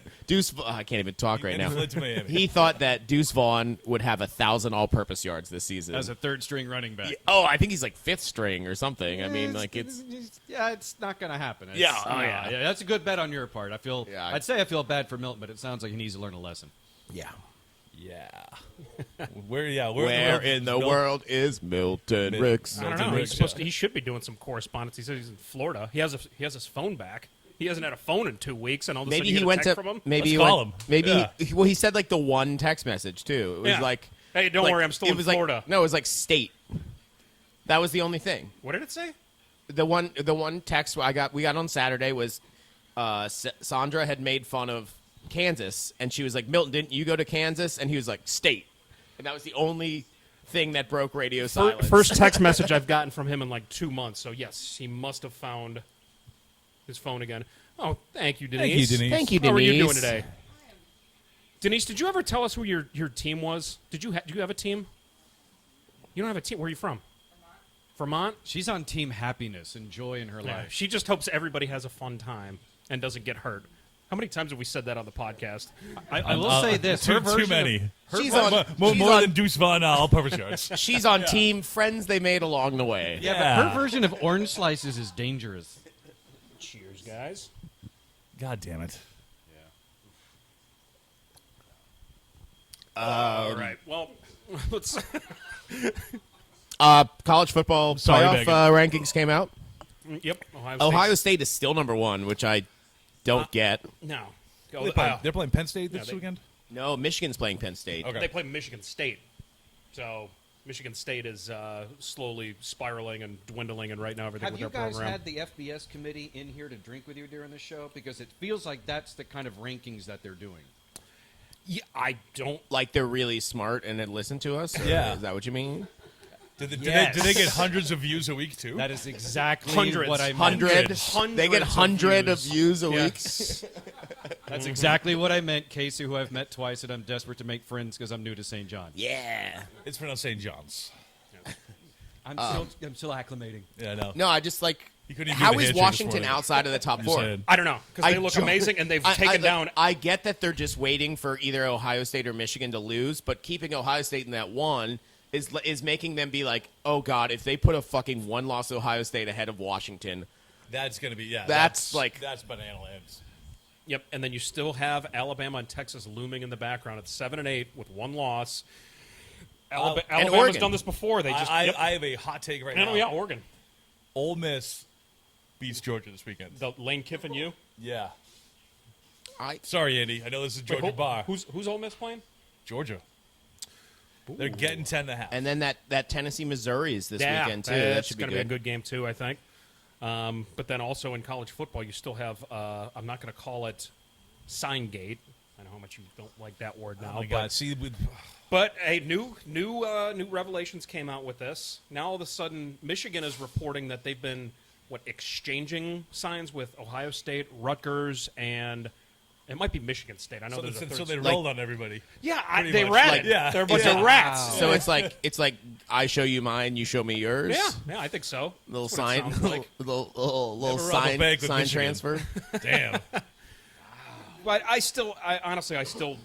I can't even talk right now. Flint to Miami. He thought that Deuce Vaughn would have 1,000 all-purpose yards this season. As a third string running back. Oh, I think he's like fifth string or something. I mean, like it's Yeah, it's not going to happen. It's, Yeah, oh, yeah. That's a good bet on your part. I feel. Yeah, I'd say I feel bad for Milton, but it sounds like he needs to learn a lesson. yeah. Yeah. Where in the world is Milton Ricks? I don't know. He should be doing some correspondence. He said he's in Florida. He has his phone back. He hasn't had a phone in 2 weeks, and all of a sudden Maybe you he get a went text to from him. maybe Let's he call went, him. maybe Yeah. well he said like the one text message too. It was Yeah. like, Hey, don't like, worry, I'm still it in was Florida. Like, no, it was like state. That was the only thing. What did it say? The one text we got on Saturday was Sandra had made fun of Kansas, and she was like, Milton, didn't you go to Kansas? And he was like, state. And that was the only thing that broke radio silence. First text message I've gotten from him in like 2 months. So yes, he must have found his phone again. Oh, thank you, Denise. Thank you, Denise. How are you doing today? Denise, did you ever tell us who your team was? Do you have a team? You don't have a team. Where are you from? Vermont. She's on team happiness and joy in her Yeah, life. she just hopes everybody has a fun time and doesn't get hurt. How many times have we said that on the podcast? I will say this: her Too version many. Of, She's More, on, more, she's more on- than Deuce Vaughn all-purpose yards. she's on team friends they made along the way. yeah, Yeah. but her version of orange slices is dangerous. Cheers, guys. God damn it. All right. Well, let's. College football Sorry, playoff Megan. rankings came out. Yep. Ohio State is still number one, which I don't get. No. Go, They're playing Penn State this they- weekend? No, Michigan's playing Penn State. Okay. They play Michigan State, so Michigan State is slowly spiraling and dwindling, and right now everything Have with you their guys program. had the FBS committee in here to drink with you during the show? Because it feels like that's the kind of rankings that they're doing. Yeah, I don't. Like they're really smart and then listen to us? Or Yeah. Is that what you mean? Did Yes. they get hundreds of views a week, too? That is exactly Hundreds. what I meant. Hundreds. They get Hundreds of 100 of views a week. That's exactly what I meant, Casey, who I've met twice, and I'm desperate to make friends because I'm new to St. John. Yeah. It's pronounced St. John's. I'm still acclimating. Yeah, I know. No, I just like. You couldn't even How do the is handshake this Washington morning. outside of the top I'm four? saying. I don't know because they I look don't- amazing, and they've I- taken down. I get that they're just waiting for either Ohio State or Michigan to lose, but keeping Ohio State in that one is making them be like, oh God, if they put a fucking one-loss Ohio State ahead of Washington, That's going to be, yeah. That's like- That's banana lands. Yep, and then you still have Alabama and Texas looming in the background at 7 and 8 with one loss. Alabama's Oregon. done this before. They just I have a hot take right now. yeah, Oregon. Ole Miss beats Georgia this weekend. The Lane Kiffin, you. Yeah. I Sorry, Andy. I know this is Georgia Wait, Bar. Who's Ole Miss playing? Georgia. They're getting 10.5. and then that Tennessee Missouri is this weekend too. That That's should be going to be a good. good game too, I think. But then also in college football, you still have. I'm not going to call it sign gate. I know how much you don't like that word now. Oh my but, God! See, But hey, new revelations came out with this. Now all of a sudden, Michigan is reporting that they've been exchanging signs with Ohio State, Rutgers, and it might be Michigan State. I know there's a third. so they state. rolled on everybody. Yeah, pretty they much. ratted. Yeah. They're a bunch Yeah. of rats. So it's like I show you mine, you show me yours. Yeah, I think so. Little That's what it sign, sounds like. little Never rob a bank with sign Michigan. transfer. Damn. But I honestly,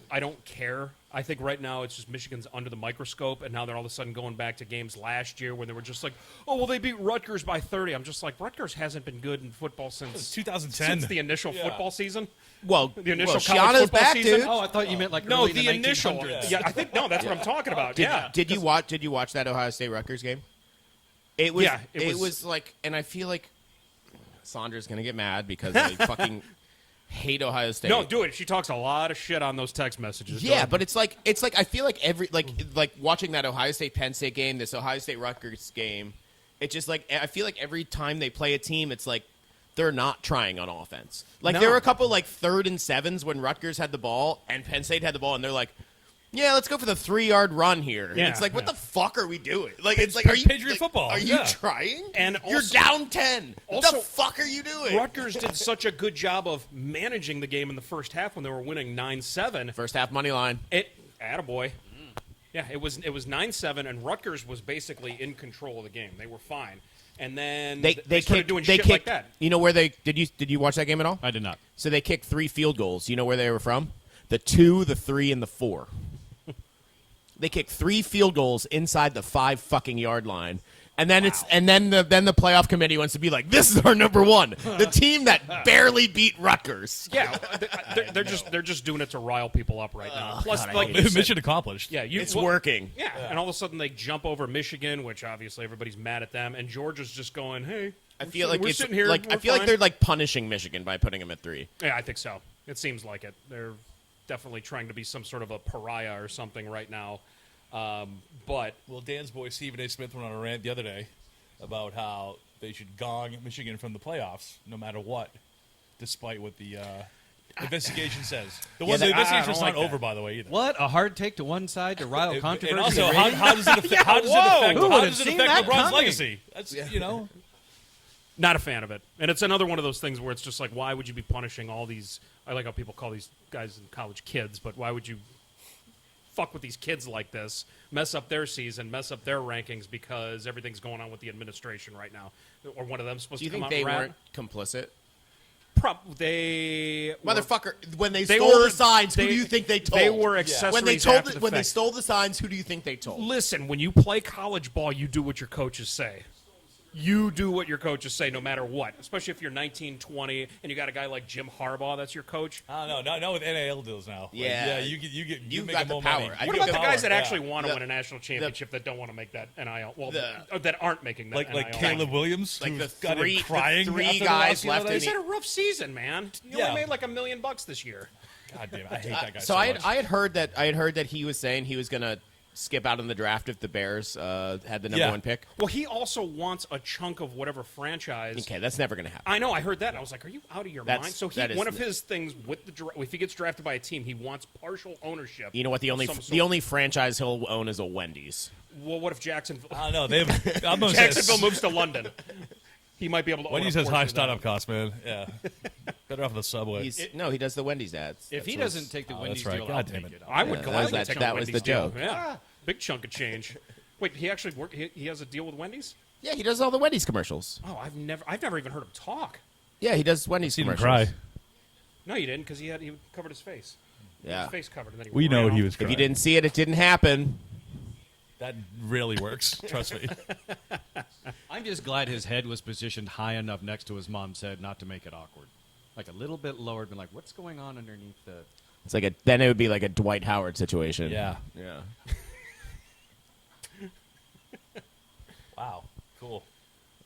I don't care. I think right now it's just Michigan's under the microscope, and now they're all of a sudden going back to games last year when they were just like, oh, well, they beat Rutgers by 30. I'm just like, Rutgers hasn't been good in football since 2010. Since the initial football season. Well, The initial college Shiana's football back, season. dude. Oh, I thought you meant like No, early in the initial. 1900s. Yeah, I think that's what I'm talking about. Yeah. Did you watch that Ohio State Rutgers game? It was. Yeah, it was like, and I feel like Sandra's gonna get mad because I fucking hate Ohio State. No, do it. She talks a lot of shit on those text messages. Go Yeah, ahead. but it's like I feel like every like watching that Ohio State Penn State game, this Ohio State Rutgers game, it's just like I feel like every time they play a team, it's like they're not trying on offense. Like No. there were a couple like 3rd and 7s when Rutgers had the ball and Penn State had the ball, and they're like, yeah, let's go for the 3-yard run here. Yeah, It's like, what yeah. the fuck are we doing? Like, it's like, are you Patriot like, football, Are you yeah. trying? And you're also- down 10. What also- the fuck are you doing? Rutgers did such a good job of managing the game in the first half when they were winning 9-7. First half money line. Attaboy. Yeah, it was 9-7, and Rutgers was basically in control of the game. They were fine. And then They started kicked, doing they shit kicked, like that. You know where they did you watch that game at all? I did not. So they kicked 3 field goals. You know where they were from? The 2, the 3, and the 4. They kicked 3 field goals inside the 5 fucking yard line. And then then the playoff committee wants to be like, this is our number 1, the team that barely beat Rutgers. Yeah, they're just doing it to rile people up right now. Plus, God, I like hate you it. said, Mission accomplished. yeah, It's working. Yeah, and all of a sudden they jump over Michigan, which obviously everybody's mad at them, and Georgia's just going, "Hey, I feel like we're it's sitting here. like I we're feel like fine." they're like punishing Michigan by putting them at 3. Yeah, I think so. It seems like it. They're definitely trying to be some sort of a pariah or something right now. But Well, Dan's boy Stephen A. Smith went on a rant the other day about how they should gong Michigan from the playoffs no matter what, despite what the investigation says. The Yeah, the I investigation's don't not like over, that. by the way, either. What a hard take to one side to rile controversy. And also, and how, ratings? how does it affect, how does it whoa. affect, Who how would've does it seen affect that LeBron's coming? legacy? That's, you know. not a fan of it. And it's another one of those things where it's just like, why would you be punishing all these? I like how people call these guys in college kids, but why would you fuck with these kids like this, mess up their season, mess up their rankings because everything's going on with the administration right now? Or one of them supposed Do you to come think out they and weren't complicit? They were- Motherfucker, when they They stole were- the signs, who they- do you think they told? they were accessories when they told after the when they fact. stole the signs, who do you think they told? Listen, when you play college ball, you do what your coaches say. You do what your coaches say no matter what, especially if you're 19, 20, and you got a guy like Jim Harbaugh that's your coach. I don't know. Not with NIL deals now. Like, Yeah. you You've make got the more power. money. I What think about the the guys that power, actually yeah. want to The- win a national championship that don't want to make that NIL? Well, The- that aren't making that Like NIL. Caleb Williams, Like who's the got three- him crying. the three after the guys loss the left other in day. He's had a rough season, man. He Yeah. only made like $1 million this year. God damn it, I hate that guy So so I much. had heard that he was saying he was gonna skip out in the draft if the Bears had the number Yeah. 1 pick. Well, he also wants a chunk of whatever franchise. Okay, that's never gonna happen. I know. I heard that. I was like, "Are you out of your That's- mind?" So that is- one of his things with if he gets drafted by a team, he wants partial ownership. You know what? The of only some the sort. only franchise he'll own is a Wendy's. Well, what if Jacksonville I don't know. They've I'm gonna say Jacksonville moves to London? He might be able to. own Wendy's a has high portion of that. startup costs, man. Yeah, better off the subway. No, he does the Wendy's ads. If he That's doesn't take the Oh, Wendy's that's right. deal, God I'll damn take it. it. I would Yeah, gladly that was take that a was the Wendy's deal. joke. Yeah, big chunk of change. Wait, he actually work? He has a deal with Wendy's? yeah, he does all the Wendy's commercials. Oh, I've never even heard him talk. Yeah, he does Wendy's Seen him commercials. cry. No, you didn't, because he covered his face. Yeah. His face covered, and then he We know ran he off. was If crying. you didn't see it, it didn't happen. That really works. Trust me. I'm just glad his head was positioned high enough next to his mom's head not to make it awkward. Like a little bit lower, been like, what's going on underneath the... It's like then it would be like a Dwight Howard situation. Yeah. Yeah. Wow. Cool.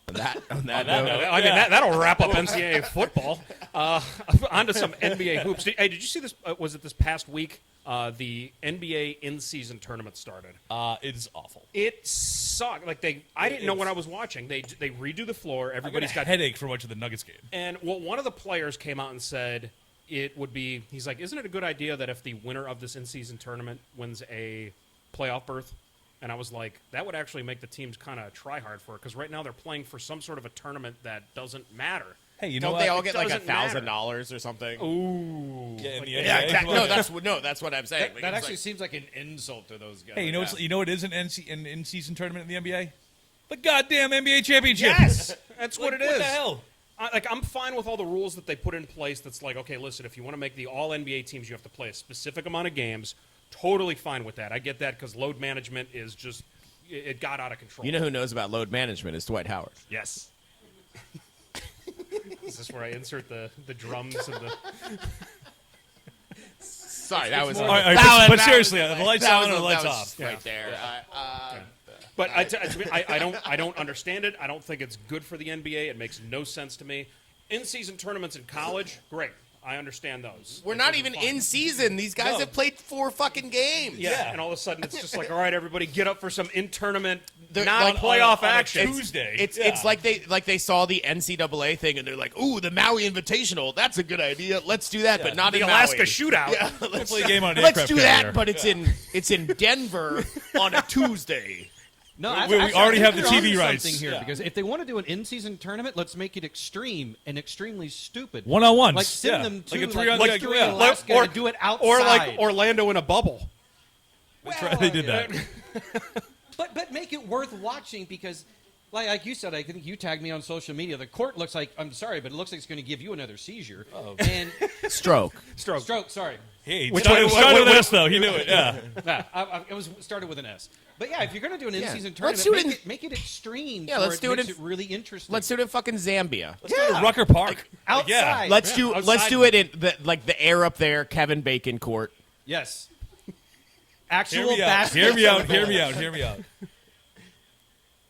On that note, I mean, that'll wrap up NCAA football. On to some NBA hoops. Did you see this? Was it this past week? The NBA in-season tournament started. It's awful. It sucked. Like I didn't know when I was watching. They redo the floor. I got a Everybody's got headache for much of the Nuggets game. And well, one of the players came out and said it would be. He's like, isn't it a good idea that if the winner of this in-season tournament wins a playoff berth? And I was like, that would actually make the teams kind of try hard for it because right now they're playing for some sort of a tournament that doesn't matter. Hey, you know don't what? they all It get like doesn't matter. $1,000 or something? Ooh. Yeah, in the Yeah, NBA. exactly. Come on. No, that's what I'm saying. Like, That it's actually like- seems like an insult to those guys. Hey, you know what is an in-season tournament in the NBA? The goddamn NBA championship. Yes, that's what Like, it is. What the hell? I'm fine with all the rules that they put in place. That's like, okay, listen, if you want to make the all NBA teams, you have to play a specific amount of games. Totally fine with that. I get that because load management is just it got out of control. You know who knows about load management is Dwight Howard. Yes. Is this where I insert the drums and the? Sorry, that was. All right, but seriously, the lights on or the lights off. Right there. But I don't understand it. I don't think it's good for the NBA. It makes no sense to me. In-season tournaments in college, great. I understand those. We're not even in season. These guys have played 4 fucking games. Yeah, and all of a sudden it's just like, all right, everybody, get up for some in-tournament, They're non-playoff on a action. Tuesday. It's like they saw the NCAA thing and they're like, ooh, the Maui Invitational. That's a good idea. Let's do that, but not The in Alaska Maui. shootout. Yeah, Let's play a game on an let's aircraft do that, carrier. but it's in Denver on a Tuesday. No, We already have the they're onto TV rights. something here Yeah. because if they want to do an in-season tournament, let's make it extreme and extremely stupid. One-on-ones. Like send Yeah. them to Like a three-on- like like, three yeah. Alaska and do it outside. Or like Orlando in a bubble. That's right, they did that. But make it worth watching because, like you said, I think you tagged me on social media. The court looks like, I'm sorry, but it looks like it's going to give you another seizure. And Stroke. stroke, sorry. Hey, Which started one- with S, though. He knew it, yeah. Yeah, it was started with an S. But yeah, if you're going to do an in-season Let's tournament, do it make it extreme. Yeah, where let's do it makes in- it really interesting. Let's do it in fucking Zambia. Let's go to Rucker Park. outside. Yeah. Let's do outside. it in the air up there, Kevin Bacon court. Yes. Hear Actual me out. basket. Hear me out. Hear me out. Hear me out.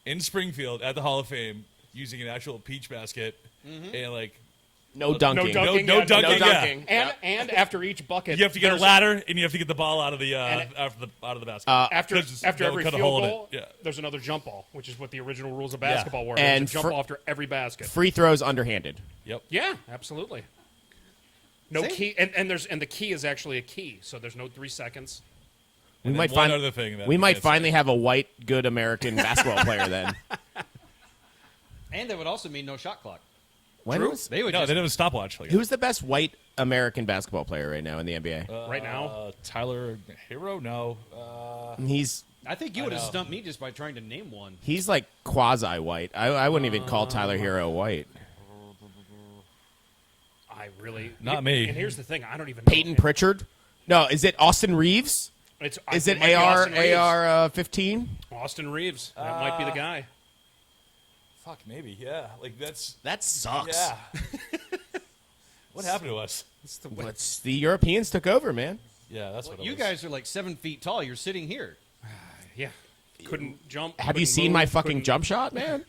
In Springfield at the Hall of Fame, using an actual peach basket and like No dunking. No dunking. no yeah, dunking. No Yeah. dunking. And after each bucket, You have to get a there's- ladder and you have to get the ball out of the out of the basket. After Because after no every one field could hold it. goal, Yeah. there's another jump ball, which is what the original rules of basketball were. And There's a jump for- ball after every basket. Free throws underhanded. Yep. Yeah, absolutely. No See? key, and the key is actually a key, so there's no 3 seconds. We then might one find other thing that we we might can't finally have a white good American basketball player then. And that would also mean no shot clock. When was- They would No, just they didn't have a stopwatch. Like who's the best white American basketball player right now in the NBA? Right now, Tyler Hero? No. He's I think you would have know. stumped me just by trying to name one. he's like quasi white. I wouldn't even call Tyler Hero white. I really Not me. And here's the thing: I don't even know. Peyton Pritchard? No, is it Austin Reeves? Is it might be Austin Reeves. AR 15? Austin Reeves? That might be the guy. Fuck, maybe. Yeah. Like that's. That sucks. Yeah. What happened to us? What's the Europeans took over, man. Yeah, that's what it You was. guys are like 7 feet tall. You're sitting here. Yeah, couldn't jump. Have you couldn't seen move, my fucking couldn't- jump shot, man?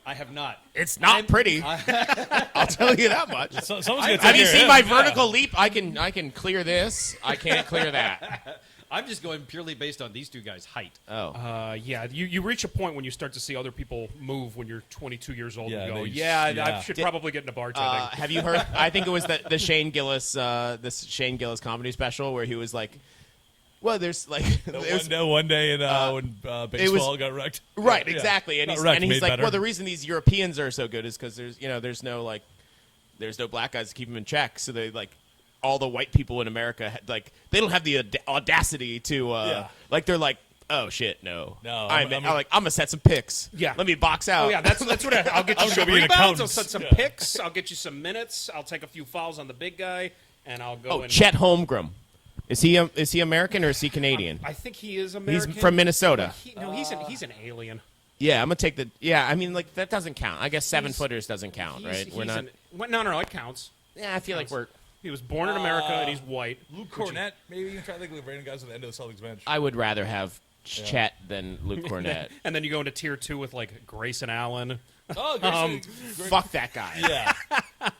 I have not. It's not pretty. I'll tell you that much. Someone's gonna take Have you care seen of my him. vertical leap? I can clear this. I can't clear that. I'm just going purely based on these two guys' height. Oh. Yeah, you reach a point when you start to see other people move when you're 22 years old Yeah, and go, they- yeah, yeah. I should probably get into bartending. Have you heard? I think it was the Shane Gillis, this Shane Gillis comedy special where he was like, "Well, there's like, it was- One day in, when baseball got wrecked. right, Yeah. exactly." And Not he's, wrecked, and he's made like, better. "Well, the reason these Europeans are so good is because there's no black guys to keep them in check, so they like." All the white people in America, like, they don't have the audacity to, like, they're like, oh shit, no, No, I'm I'm gonna set some picks. Yeah. let me box out. Oh yeah, that's what I'll get you I'm some gonna be an rebounds. I'll accountant. set some Yeah. picks. I'll get you some minutes. I'll take a few fouls on the big guy, and I'll go. Oh, and Chet Holmgren, is he American or is he Canadian? I think he is American. He's from Minnesota. He's an alien. Yeah, I'm gonna take the. Yeah, I mean, like, that doesn't count. I guess 7-footers doesn't count, right? He's We're not. no, it counts. Yeah, I feel like we're. He was born in America and he's white. Luke Cornett, maybe you can try to think of the random guys at the end of the Celtics bench. I would rather have Chet than Luke Cornett. And then you go into tier 2 with like Grayson Allen. Oh, Grayson. Fuck that guy. Yeah.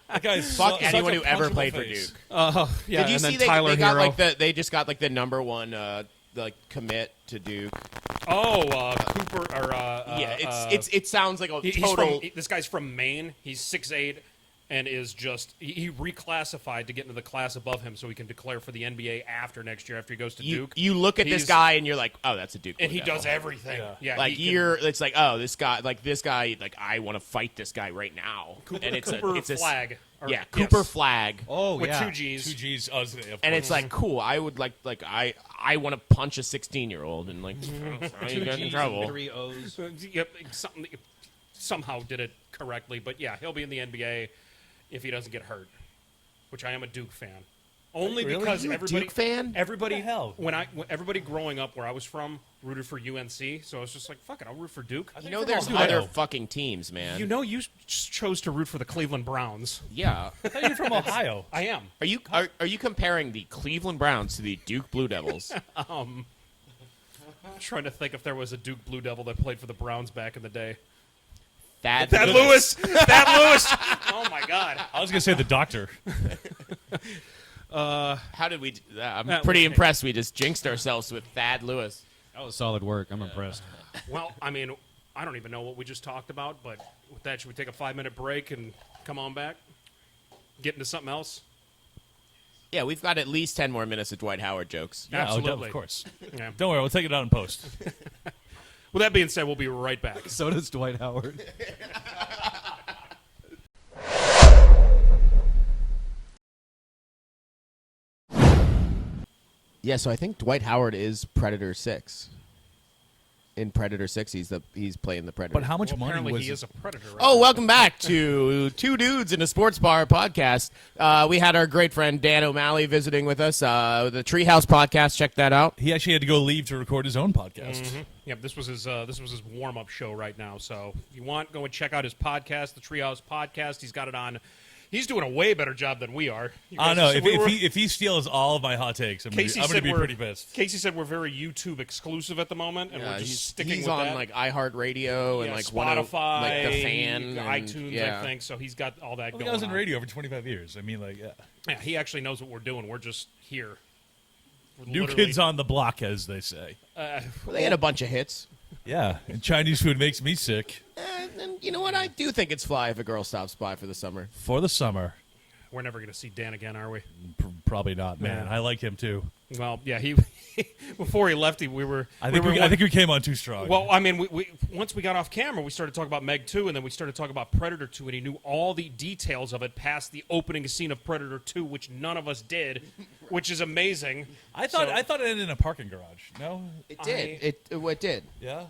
That guy's Fuck such anyone a who ever punchable played for face. Duke. Yeah, Did you and see then they Tyler got Hero. like they just got like the number one like commit to Duke? Cooper or Yeah, it sounds like a he's total. this guy's from Maine. He's 6'8", and is just he reclassified to get into the class above him so he can declare for the NBA after next year after he goes to you, Duke. you look at this He's- guy and you're like, oh, that's a Duke. and he Blue does Devil. everything. Yeah. Yeah, Like he can- it's like, oh, this guy, like I want to fight this guy right now. And it's Cooper it's a Flag. Or- Yeah, Cooper yes. Flag. Oh, with yeah. 2 G's. 2 G's. Oh, of And course. it's like, cool. I would like I want to punch a 16-year-old and like, I Two get in G's trouble. and 3 O's. Yep, something. somehow did it correctly. But yeah, he'll be in the NBA if he doesn't get hurt, which I am a Duke fan. Only Really? because You a everybody Duke fan? Everybody What the hell? when everybody growing up where I was from rooted for UNC, so I was just like, fuck it, I'll root for Duke. You know, from there's Ohio. other fucking teams, man. You know, you just chose to root for the Cleveland Browns. Yeah. I thought you were from Ohio. I am. Are you comparing the Cleveland Browns to the Duke Blue Devils? I'm trying to think if there was a Duke Blue Devil that played for the Browns back in the day. Thad Lewis. Thad Lewis. Oh my God. I was gonna say the doctor. How did we? I'm That pretty was- impressed. We just jinxed ourselves with Thad Lewis. That was solid work. I'm impressed. Well, I mean, I don't even know what we just talked about, but with that, should we take a 5-minute break and come on back? Get into something else? Yeah, we've got at least 10 more minutes of Dwight Howard jokes. Yeah, Absolutely. of course. Yeah. Don't worry, we'll take it out in post. With that being said, we'll be right back. So does Dwight Howard. Yeah, so I think Dwight Howard is Predator 6. In Predator 6, he's playing the Predator. But how much Well, money apparently was he it? is a predator. Right? Oh, welcome back to Two Dudes in a Sports Bar podcast. We had our great friend Dan O'Malley visiting with us. The Treehouse podcast, check that out. He actually had to go leave to record his own podcast. Yep, this was his warm-up show right now. So if you want, go and check out his podcast, the Treehouse Podcast. He's got it on. He's doing a way better job than we are. You I guys- know. so If he steals all of my hot takes, I'm going to be pretty pissed. Casey said we're very YouTube exclusive at the moment, and we're just sticking he's with on that. like iHeartRadio and Yeah, like Spotify, like the Fan, and, iTunes, yeah. I think. So he's got all that I think going I was in on. radio for 25 years. I mean, like, yeah. Yeah, he actually knows what we're doing. We're just here. We're New literally- kids on the block, as they say. Well, they had a bunch of hits. Yeah, and Chinese food makes me sick. And you know what? I do think it's fly if a girl stops by for the summer. For the summer. We're never going to see Dan again, are we? Probably not, man. Yeah. I like him, too. Well, yeah, he before he left, we were. I think we came on too strong. Well, I mean, we once we got off camera, we started talking about Meg 2, and then we started talking about Predator 2, and he knew all the details of it past the opening scene of Predator 2, which none of us did, which is amazing. I thought it ended in a parking garage. No? It did. It did. Yeah?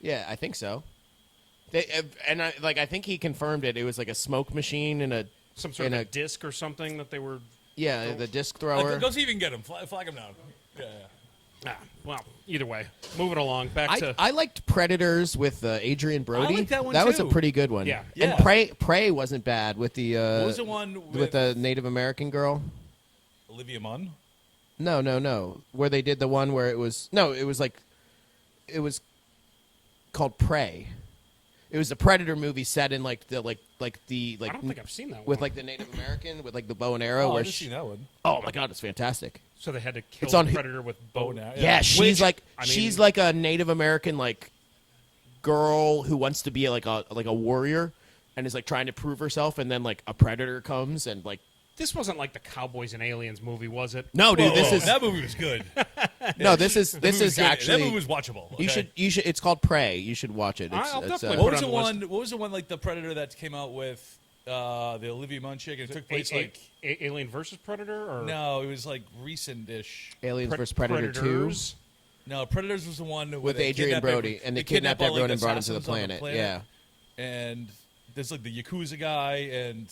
Yeah, I think so. I think he confirmed it. It was like a smoke machine and Some sort of a disc or something that they were. the disc thrower. Go see if you can get him. Flag him down. Yeah. Well, either way, moving along. Back to. I liked Predators with Adrian Brody. liked that one, was a too. pretty good one. Yeah. Yeah. And Prey wasn't bad with the What was the one with the Native American girl. Olivia Munn? No. Where they did the one where it was called Prey. It was a Predator movie set in like I don't think I've seen that with one. like the Native American with like the bow and arrow. Oh, where I didn't see that one. Oh my god, it's fantastic. So they had to kill It's on the hi- Predator with Bow bow and arrow. Yeah, she's like I mean- she's like a Native American like girl who wants to be like a warrior and is like trying to prove herself, and then like a predator comes and like This wasn't like the Cowboys and Aliens movie, was it? no, dude, this is that movie was good. no, this is That movie was good. actually that movie was watchable. you okay? should it's called Prey. You should watch it. I'll It's, definitely What put was it the on the one? What was the one like the Predator that came out with the Olivia Munn chick? And it took place like Alien versus Predator, or no, it was like recent-ish. Aliens vs Predator 2 Predators? No, Predators was the one where with they Adrian kidnapped Brody, and they kidnapped all, everyone like, and brought him to the assassins on planet. Yeah. and there's like the Yakuza guy and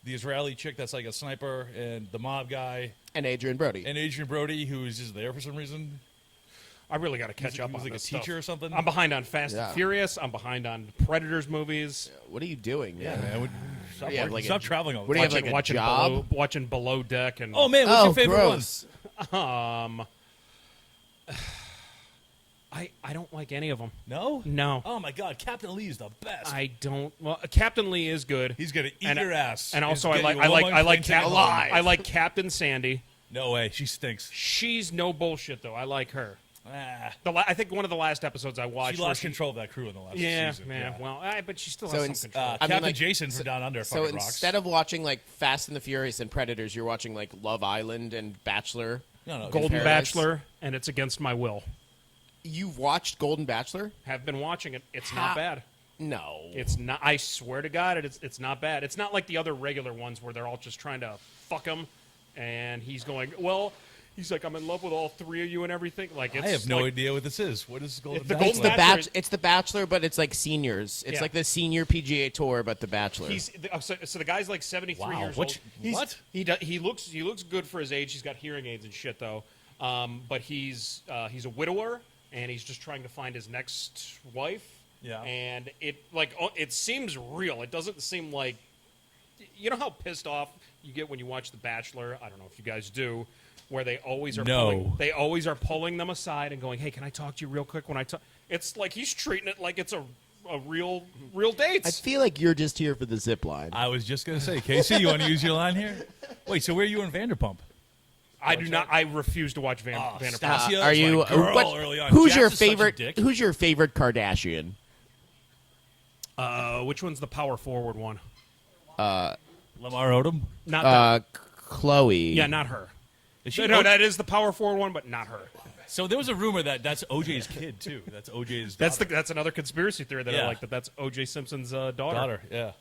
the Israeli chick that's like a sniper and the mob guy And Adrian Brody. and Adrian Brody who is just there for some reason. I really got to catch up he was on like a this teacher stuff. or something? I'm behind on Fast Yeah. and Furious. I'm behind on Predators movies. What are you doing, man? Man, stop, do you have, working- like, stop traveling all the what do you time. have, like, a watching job? watching Below Deck, and Oh man, what's your favorite gross. I don't like any of them. one? No, No. Oh my God, Captain Lee is the best. I don't. Well, Captain Lee is good. He's gonna eat And- your ass. And also, He's I gonna- like you won't mind Cap- playing alive. I like Captain Sandy. No way, she stinks. She's no bullshit though. I like her. Ah, I think one of the last episodes I watched. she where lost control of that crew in the last Yeah, season. man. Well, but she still So has in- some control. I mean, Captain like, Jason from Down Under So fucking rocks. instead of watching like Fast and the Furious and Predators, you're watching like Love Island and Bachelor. no, Golden Paradise. Bachelor, and it's against my will. You've watched Golden Bachelor? Have been watching it. It's How- not bad. No. It's not. I swear to God, it's not bad. It's not like the other regular ones where they're all just trying to fuck him, and he's going, well, He's like, I'm in love with all three of you and everything. Like, it's I have no like, idea what this is. What is Golden the Bachelor? Golden Bachelor. It's the Bachelor, but it's like seniors. It's Yeah. like the senior PGA Tour, but the Bachelor. So the guy's like 73 Wow, years which- old. what? He looks good for his age. He's got hearing aids and shit though. But he's a widower and he's just trying to find his next wife. Yeah. And it seems real. It doesn't seem like, you know how pissed off you get when you watch The Bachelor. I don't know if you guys do, where they always are pulling them aside and going, "Hey, can I talk to you real quick?" When I talk, it's like he's treating it like it's a real date. I feel like you're just here for the zip line. I was just going to say, Casey, you want to use your line here? Wait, so where are you in Vanderpump? I do not. I refuse to watch Vanderpump. Stasia Are is you? my girl early on. Who's Jax your is such a favorite? dick. Who's your favorite Kardashian? Which one's the power forward one? Lamar Odom? Not Chloe. yeah, not her. Is she No, that is the power forward one, but not her. So there was a rumor that that's OJ's kid, too. That's OJ's That's another conspiracy theory that I Yeah. like. That's O.J. Simpson's daughter. daughter. Yeah.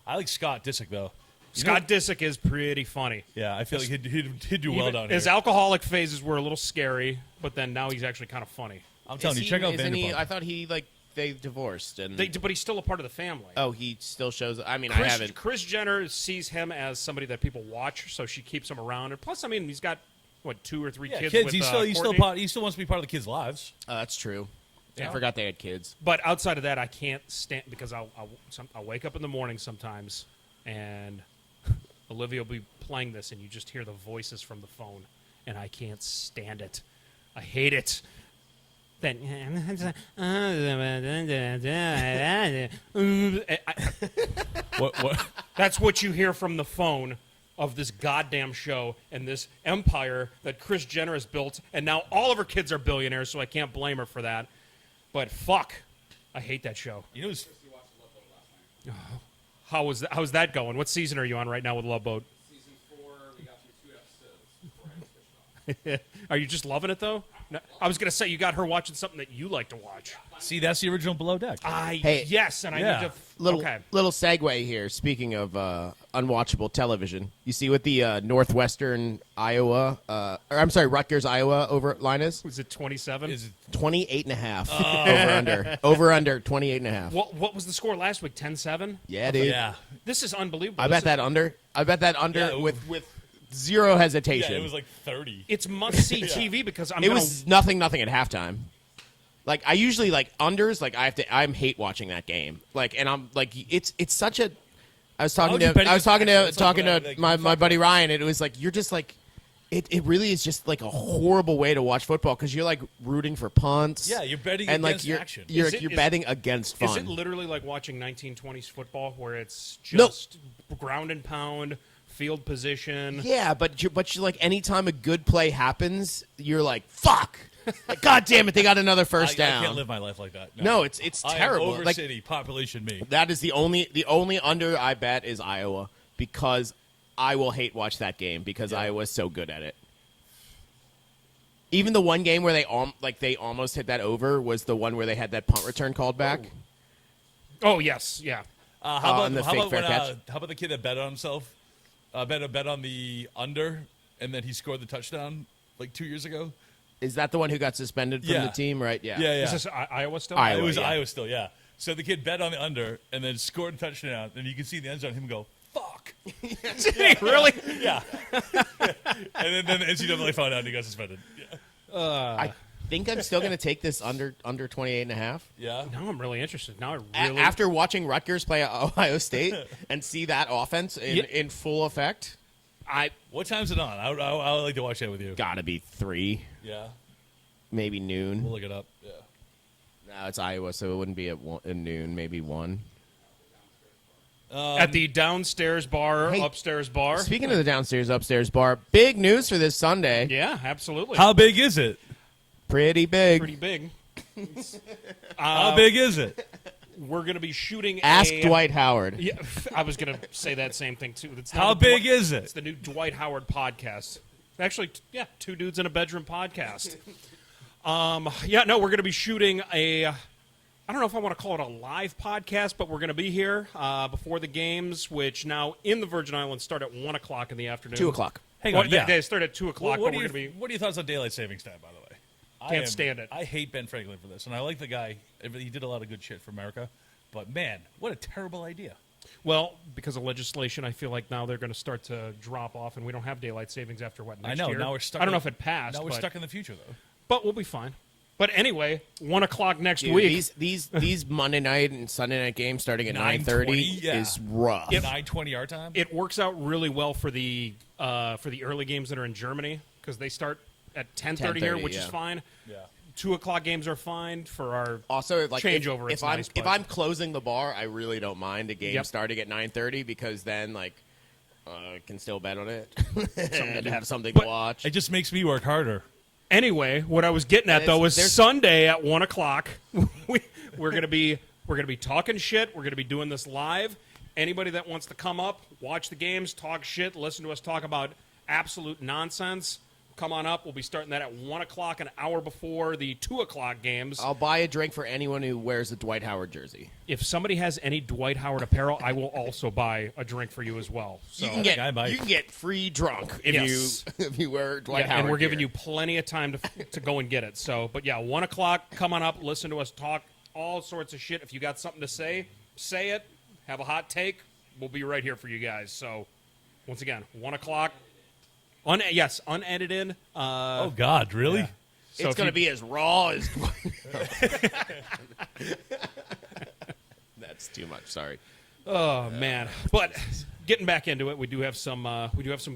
I like Scott Disick, though. You Scott know- Disick is pretty funny. Yeah, I feel like he'd do well Even down here. his alcoholic phases were a little scary, but then now he's actually kind of funny. I'm telling you, check out Vanderpump. I thought he they divorced and. But he's still a part of the family. oh, he still shows. I mean, I haven't. Chris Jenner sees him as somebody that people watch, so she keeps him around. And plus, I mean, he's got what 2 or 3 Yeah, kids. kids. With, He still wants to be part of the kids' lives. That's true. Yeah. I forgot they had kids. But outside of that, I can't stand because I'll wake up in the morning sometimes, and Olivia will be playing this, and you just hear the voices from the phone, and I can't stand it. I hate it. Then What? that's what you hear from the phone of this goddamn show and this empire that Kris Jenner has built, and now all of her kids are billionaires, so I can't blame her for that. But fuck, I hate that show. You know who's How's that going? What season are you on right now with Love Boat? Season 4, we got through 2 episodes before I was pushed off. Are you just loving it though? No, I was gonna say you got her watching something that you like to watch. See, that's the original Below Deck. Hey, yes, and I yeah. need to. Little Okay. little segue here. Speaking of unwatchable television, you see what the Northwestern Iowa, or I'm sorry, Rutgers Iowa over line is Was it 27? Is it 28.5 over under 28.5. What was the score last week? 10-7? Yeah, dude. yeah. This is unbelievable. I bet that under. Yeah, with zero hesitation. Yeah, it was like 30. It's must-see TV because It was nothing at halftime. Like I usually like unders. Like I'm hate watching that game. Like and I'm like it's such a. I was talking would you to bet I was against talking to Texas? talking to Like, my buddy Ryan, and it was like you're just like. It really is just like a horrible way to watch football because you're like rooting for punts. Yeah, you're betting and against like you're action. you're, Is it- you're is- betting against fun. Is it literally like watching 1920s football where it's No. just ground and pound, field position? Yeah, but you like anytime a good play happens, you're like fuck. Like, God damn it, they got another first I down. can't live my life like that. No, it's I am terrible. over Like city, population me. that is the only under I bet is Iowa because I will hate watch that game because Iowa's so good at it. Even the one game where they almost hit that over was the one where they had that punt return called back. Oh yes, yeah. How on the about fake how fair about catch? how about the kid that bet on himself? Bet on the under, and then he scored the touchdown like 2 years ago. Is that the one who got suspended from Yeah. the team? Right? Yeah. Yeah, yeah. Is this Iowa still? Iowa. It was yeah. Iowa still, yeah. So the kid bet on the under and then scored a touchdown, and you can see the end zone him go, fuck. Really? Yeah. And then the NCAA found out and he got suspended. Yeah. I think I'm still going to take this under 28.5. Yeah. Now I'm really interested. Now I really After watching Rutgers play Ohio State and see that offense Yeah. in full effect, What time's it on? I would like to watch that with you. gotta be 3, Yeah. maybe noon. We'll look it up. Yeah. No, it's Iowa, so it wouldn't be at noon, maybe 1. at the downstairs bar, Hey, upstairs bar. Speaking of the downstairs, upstairs bar, big news for this Sunday. Yeah, absolutely. How big is it? Pretty big. Pretty big. How big is it? We're going to be shooting. Ask a, Dwight Howard. Yeah, I was going to say that same thing too. It's now How the big Dwight- is It's it? the new Dwight Howard podcast. Actually, yeah, 2 dudes in a bedroom podcast. Yeah, no, we're going to be shooting a. I don't know if I want to call it a live podcast, but we're going to be here before the games, which now in the Virgin Islands start at 1 o'clock in the afternoon. 2 o'clock. Hang Well, on, yeah. they start at 2 o'clock, What but are we're going to be. your thoughts on daylight savings time, by the way? Can't stand it. I hate Ben Franklin for this, and I like the guy. He did a lot of good shit for America, but man, what a terrible idea. Well, because of legislation, I feel like now they're going to start to drop off, and we don't have daylight savings after what, next I know. year? Now we're stuck. I don't know if it passed. Now we're but, stuck in the future, though. But we'll be fine. But anyway, 1 o'clock next Dude, week. these Monday night and Sunday night games starting at 9:30 9:20, is rough. 9:20 our time. It works out really well for the early games that are in Germany because they start at 10:30 here, 10:30, which is yeah. fine. Yeah. 2 o'clock games are fine for our Also, like changeover. if it's I'm nice, if but- I'm closing the bar, I really don't mind a game Yep. starting at 9:30 because then like I can still bet on it and have something But to watch. It just makes me work harder. Anyway, what I was getting at though was There's- Sunday at 1 o'clock. we're gonna be talking shit. We're gonna be doing this live. Anybody that wants to come up, watch the games, talk shit, listen to us talk about absolute nonsense, come on up. We'll be starting that at 1 o'clock, an hour before the 2 o'clock games. I'll buy a drink for anyone who wears a Dwight Howard jersey. If somebody has any Dwight Howard apparel, I will also buy a drink for you as well. So, You can I might. get free drunk if Yes. you if you wear Dwight yeah, Howard. and we're giving gear. you plenty of time to go and get it. So, but yeah, 1 o'clock, come on up, listen to us talk all sorts of shit. If you got something to say it. Have a hot take. We'll be right here for you guys. So, once again, 1 o'clock. Unedited. Oh God, really? Yeah. So It's if going you- to be as raw as. That's too much. Sorry. Oh man! But getting back into it, we do have some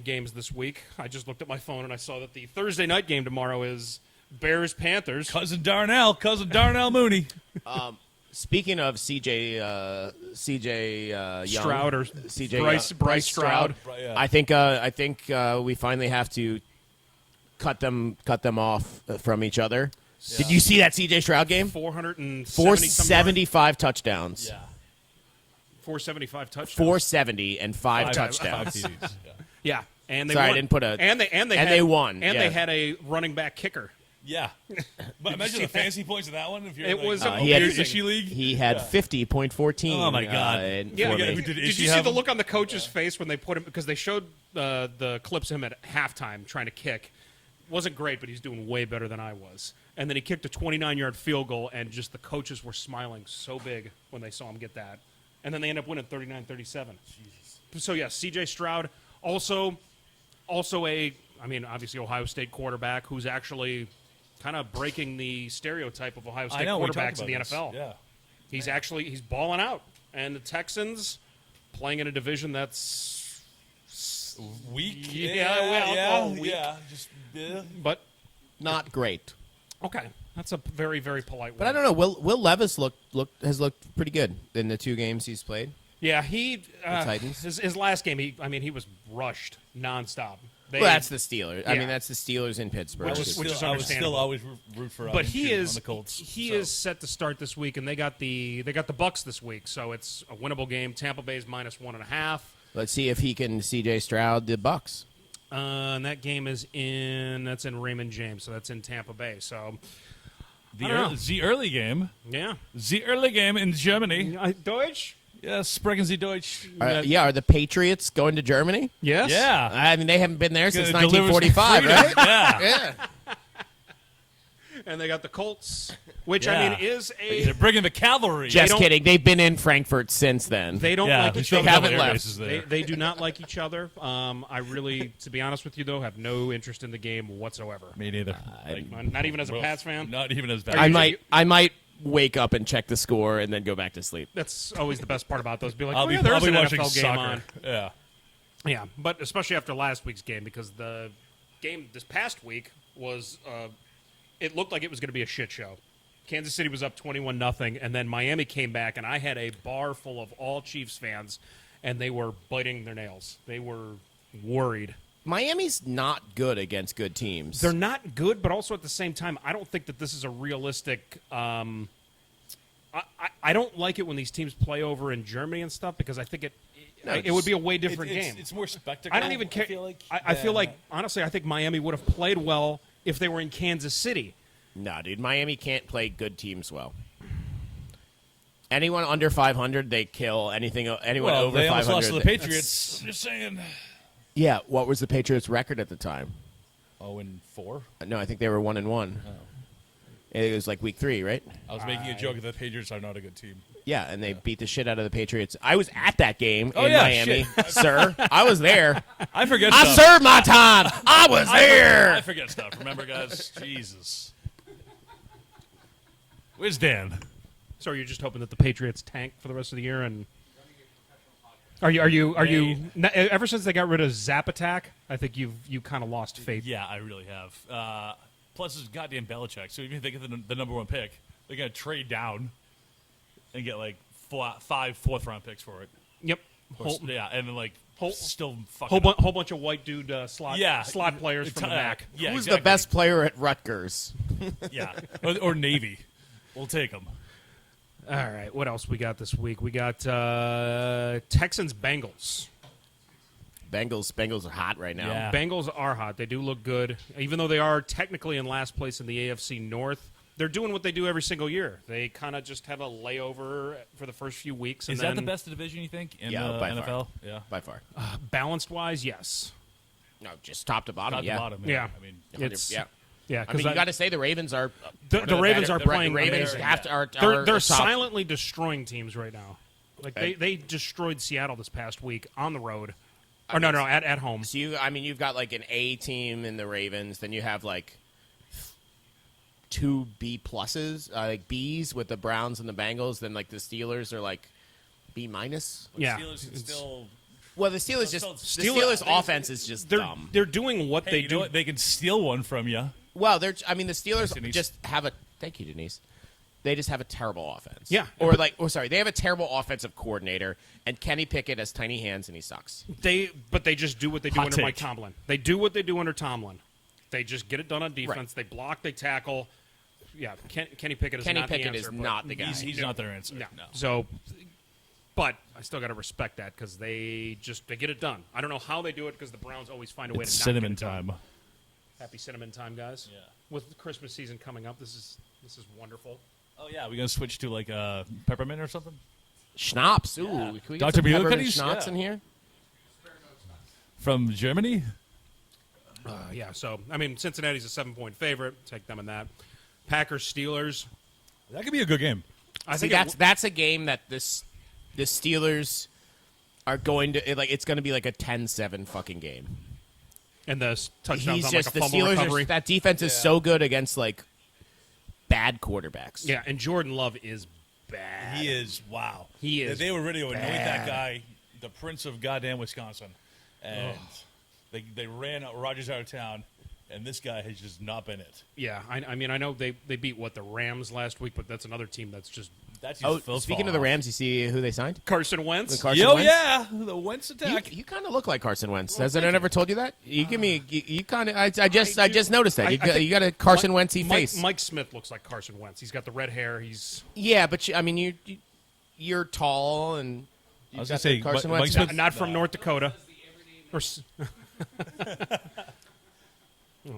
games this week. I just looked at my phone and I saw that the Thursday night game tomorrow is Bears Panthers. Cousin Darnell Mooney. Speaking of CJ Young, Stroud or CJ Bryce Stroud. Yeah. I think we finally have to cut them off from each other. Did you see that CJ Stroud game? 475 touchdowns. Yeah. 475 touchdowns. 470 and five Five touchdowns. TDs. Yeah. Yeah, and they Sorry, I won. didn't put a- and and they won, and yeah. they had a running back kicker. Yeah. But imagine the fantasy points of that one. If you're It like, was he had- Ishi League. He had 50.14. Oh, my God. Yeah, for me. Did did Ishi you see have the him? look on the coach's face when they put him because they showed the clips of him at halftime trying to kick. Wasn't great, but he's doing way better than I was. And then he kicked a 29-yard field goal, and just the coaches were smiling so big when they saw him get that. And then they end up winning 39-37. So yeah, C.J. Stroud also obviously Ohio State quarterback who's actually kind of breaking the stereotype of Ohio I State know, we talked quarterbacks in about the this. NFL. Yeah. He's balling out, and the Texans playing in a division that's Weak. weak. Yeah. Just, but Not great. okay. That's a very, very polite But I don't know. Will Levis has looked pretty good in the 2 games he's played. Yeah, he Titans? his last game. He was rushed nonstop. Well, that's the Steelers. I Yeah. mean, that's the Steelers in Pittsburgh. Which is I would still understandable. always root for but him he on is the Colts. he so. is set to start this week, and they got the Bucks this week, so it's a winnable game. Tampa Bay's -1.5, Let's see if he can CJ Stroud the Bucks. and that game is in Raymond James, so that's in Tampa Bay. So the I don't know. the early game. yeah, The early game in Germany. Deutsch. Yes, sprechen Sie Deutsch. Are the Patriots going to Germany? Yes. Yeah. I mean, they haven't been there since Gonna deliver some 1945, right? Yeah. Yeah. And they got the Colts, which I Yeah. mean is They're a bringing the cavalry. Just don't- kidding. They've been in Frankfurt since then. they don't yeah, like they each still other. have haven't air left. bases there. They do not like each other. I really, to be honest with you, though, have no interest in the game whatsoever. Me neither. Not even as a Pats fan. Not even as bad. I might wake up and check the score and then go back to sleep. That's always the best part about those. Be like, I'll oh, be, yeah, there's I'll be an watching NFL game soccer. on. Yeah. Yeah, but especially after last week's game, because the game this past week was, it looked like it was going to be a shit show. Kansas City was up 21-0, and then Miami came back, and I had a bar full of all Chiefs fans, and they were biting their nails. They were worried. Miami's not good against good teams. They're not good, but also at the same time, I don't think that this is a realistic. I don't like it when these teams play over in Germany and stuff because I think it would be a way different game. It's more spectacle. I don't even care. I feel like honestly, I think Miami would have played well if they were in Kansas City. No, dude. Miami can't play good teams well. Anyone under 500, they kill. Anyone over they almost 500. lost to the Patriots. I'm just saying. Yeah, what was the Patriots' record at the time? 0-4. No, I think they were 1-1. Oh. It was like week 3, right? I was making a joke that the Patriots are not a good team. Yeah, and they beat the shit out of the Patriots. I was at that game Oh, in yeah, Miami, sir. I was there. I forget I stuff. served my time. I was there. I forget stuff. Remember, guys? Jesus. Where's Dan? So you're just hoping that the Patriots tank for the rest of the year, and are you ever since they got rid of Zap Attack, I think you kind of lost faith. Yeah, I really have. Plus, it's goddamn Belichick. So even if they get the number 1 pick, they're gonna trade down and get like 5 fourth-round picks for it. Yep. Yeah, and then like still Whole fucking bunch of white dude slot players from the uh, MAC. Yeah, Who's exactly. the best player at Rutgers? Yeah, or Navy. We'll take them. All right, what else we got this week? We got Texans Bengals. Bengals are hot right now. Yeah. Bengals are hot. They do look good, even though they are technically in last place in the AFC North. They're doing what they do every single year. They kind of just have a layover for the first few weeks. And Is that the then, best division you think in Yeah, the by NFL? far. Yeah, By far. balanced wise? Yes. No, just top to bottom. top to yeah. bottom. Yeah. I mean, It's yeah. yeah. I 'cause mean, you got to say the Ravens are the Ravens are playing. The Ravens amazing. have to, are They're top. silently destroying teams right now. Like they destroyed Seattle this past week on the road. Or no, at home. So you've got like an A team in the Ravens, then you have like 2 B pluses, like Bs with the Browns and the Bengals. Then like the Steelers are like B minus. Yeah. Steelers can still. Well, the Steelers Steelers- the Steelers offense is just They're dumb. they're doing what Hey, they you do. know what? They can steal one from you. Well, the Steelers Denise. just have a. Thank you, Denise. They just have a terrible offense. Yeah. They have a terrible offensive coordinator, and Kenny Pickett has tiny hands and he sucks. But they just do what they do Hot under take. Mike Tomlin. They do what they do under Tomlin. They just get it done on defense. They block. They tackle. Yeah, Kenny Pickett is Kenny not Pickett the answer, is but not the guy. He's not their answer. No. No. So, but I still got to respect that because they get it done. I don't know how they do it because the Browns always find a way It's to cinnamon not get it done. time. Happy cinnamon time, guys. Yeah. With the Christmas season coming up, this is wonderful. Oh yeah, we gonna switch to like peppermint or something? Schnapps. Ooh, Yeah. can we get Dr. some Buell peppermint cookies? schnapps Yeah. in here? From Germany? Yeah. So I mean, Cincinnati's a 7-point favorite. Take them in that. Packers Steelers. That could be a good game. I See, think that's a game that the Steelers are going to it's going to be like a 10-7 fucking game. and the touchdowns He's on just like a the fumble Steelers. recovery. That defense is so good against like bad quarterbacks. Yeah, and Jordan Love is bad. He is wow. He is They were ready to anoint that bad. guy, the Prince of goddamn Wisconsin, and they ran Rodgers out of town, and this guy has just not been it. Yeah, I mean, I know they beat the Rams last week, but that's another team that's just That's Oh, just speaking of the Rams, you see who they signed? Carson Wentz. Carson Yo, Wentz? yeah, the Wentz attack. You kind of look like Carson Wentz. Has anyone ever told you that? You give me. You kind of. I just noticed that. I You think got a Carson Wentzy face. Mike Smith looks like Carson Wentz. He's got the red hair. He's Yeah, but you're tall and. I was got gonna the say, Carson Mike Wentz. Smith- not from North Dakota. Or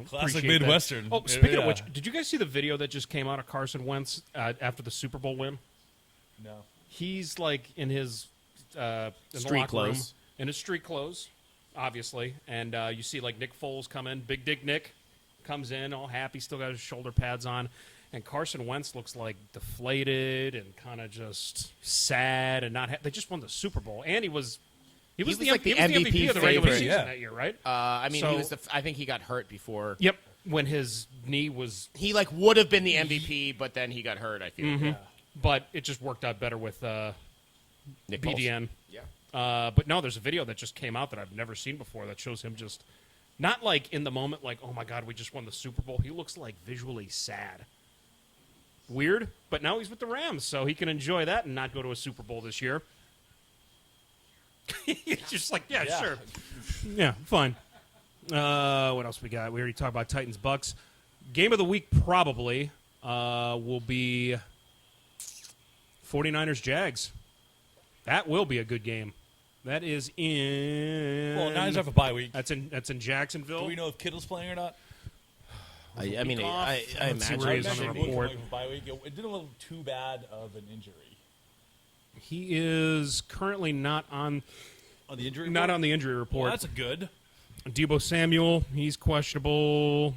Classic appreciate that. Midwestern. Oh, speaking Yeah. of which, did you guys see the video that just came out of Carson Wentz after the Super Bowl win? No. He's like in his in the Street locker room, clothes. in his street clothes, obviously, and you see like Nick Foles come in, Big Dick Nick comes in, all happy, still got his shoulder pads on, and Carson Wentz looks like deflated and kind of just sad and not. They just won the Super Bowl, and he was was the like the MVP of the regular favorite. season Yeah. that year, right? I mean, So- he was. I think he got hurt before. Yep, when his knee was, He would have been the MVP, but then he got hurt. I feel. Mm-hmm. Yeah. but it just worked out better with Nick Foles. BDN. Yeah. But no, there's a video that just came out that I've never seen before that shows him just not like in the moment, like, oh my God, we just won the Super Bowl. He looks like visually sad. Weird, but now he's with the Rams, so he can enjoy that and not go to a Super Bowl this year. He's just like, yeah, sure. Yeah, fine. What else we got? We already talked about Titans Bucks. Game of the week probably will be 49ers Jags. That will be a good game. That is in. Well, Niners have a bye week. That's in Jacksonville. Do we know if Kittle's playing or not? I mean, off. I Let's see imagine. where he is on Actually, the he came report. back from bye week. It didn't look too bad of an injury. He is currently not on On the injury not report? on the injury Well, report. that's a good. Debo Samuel, he's questionable.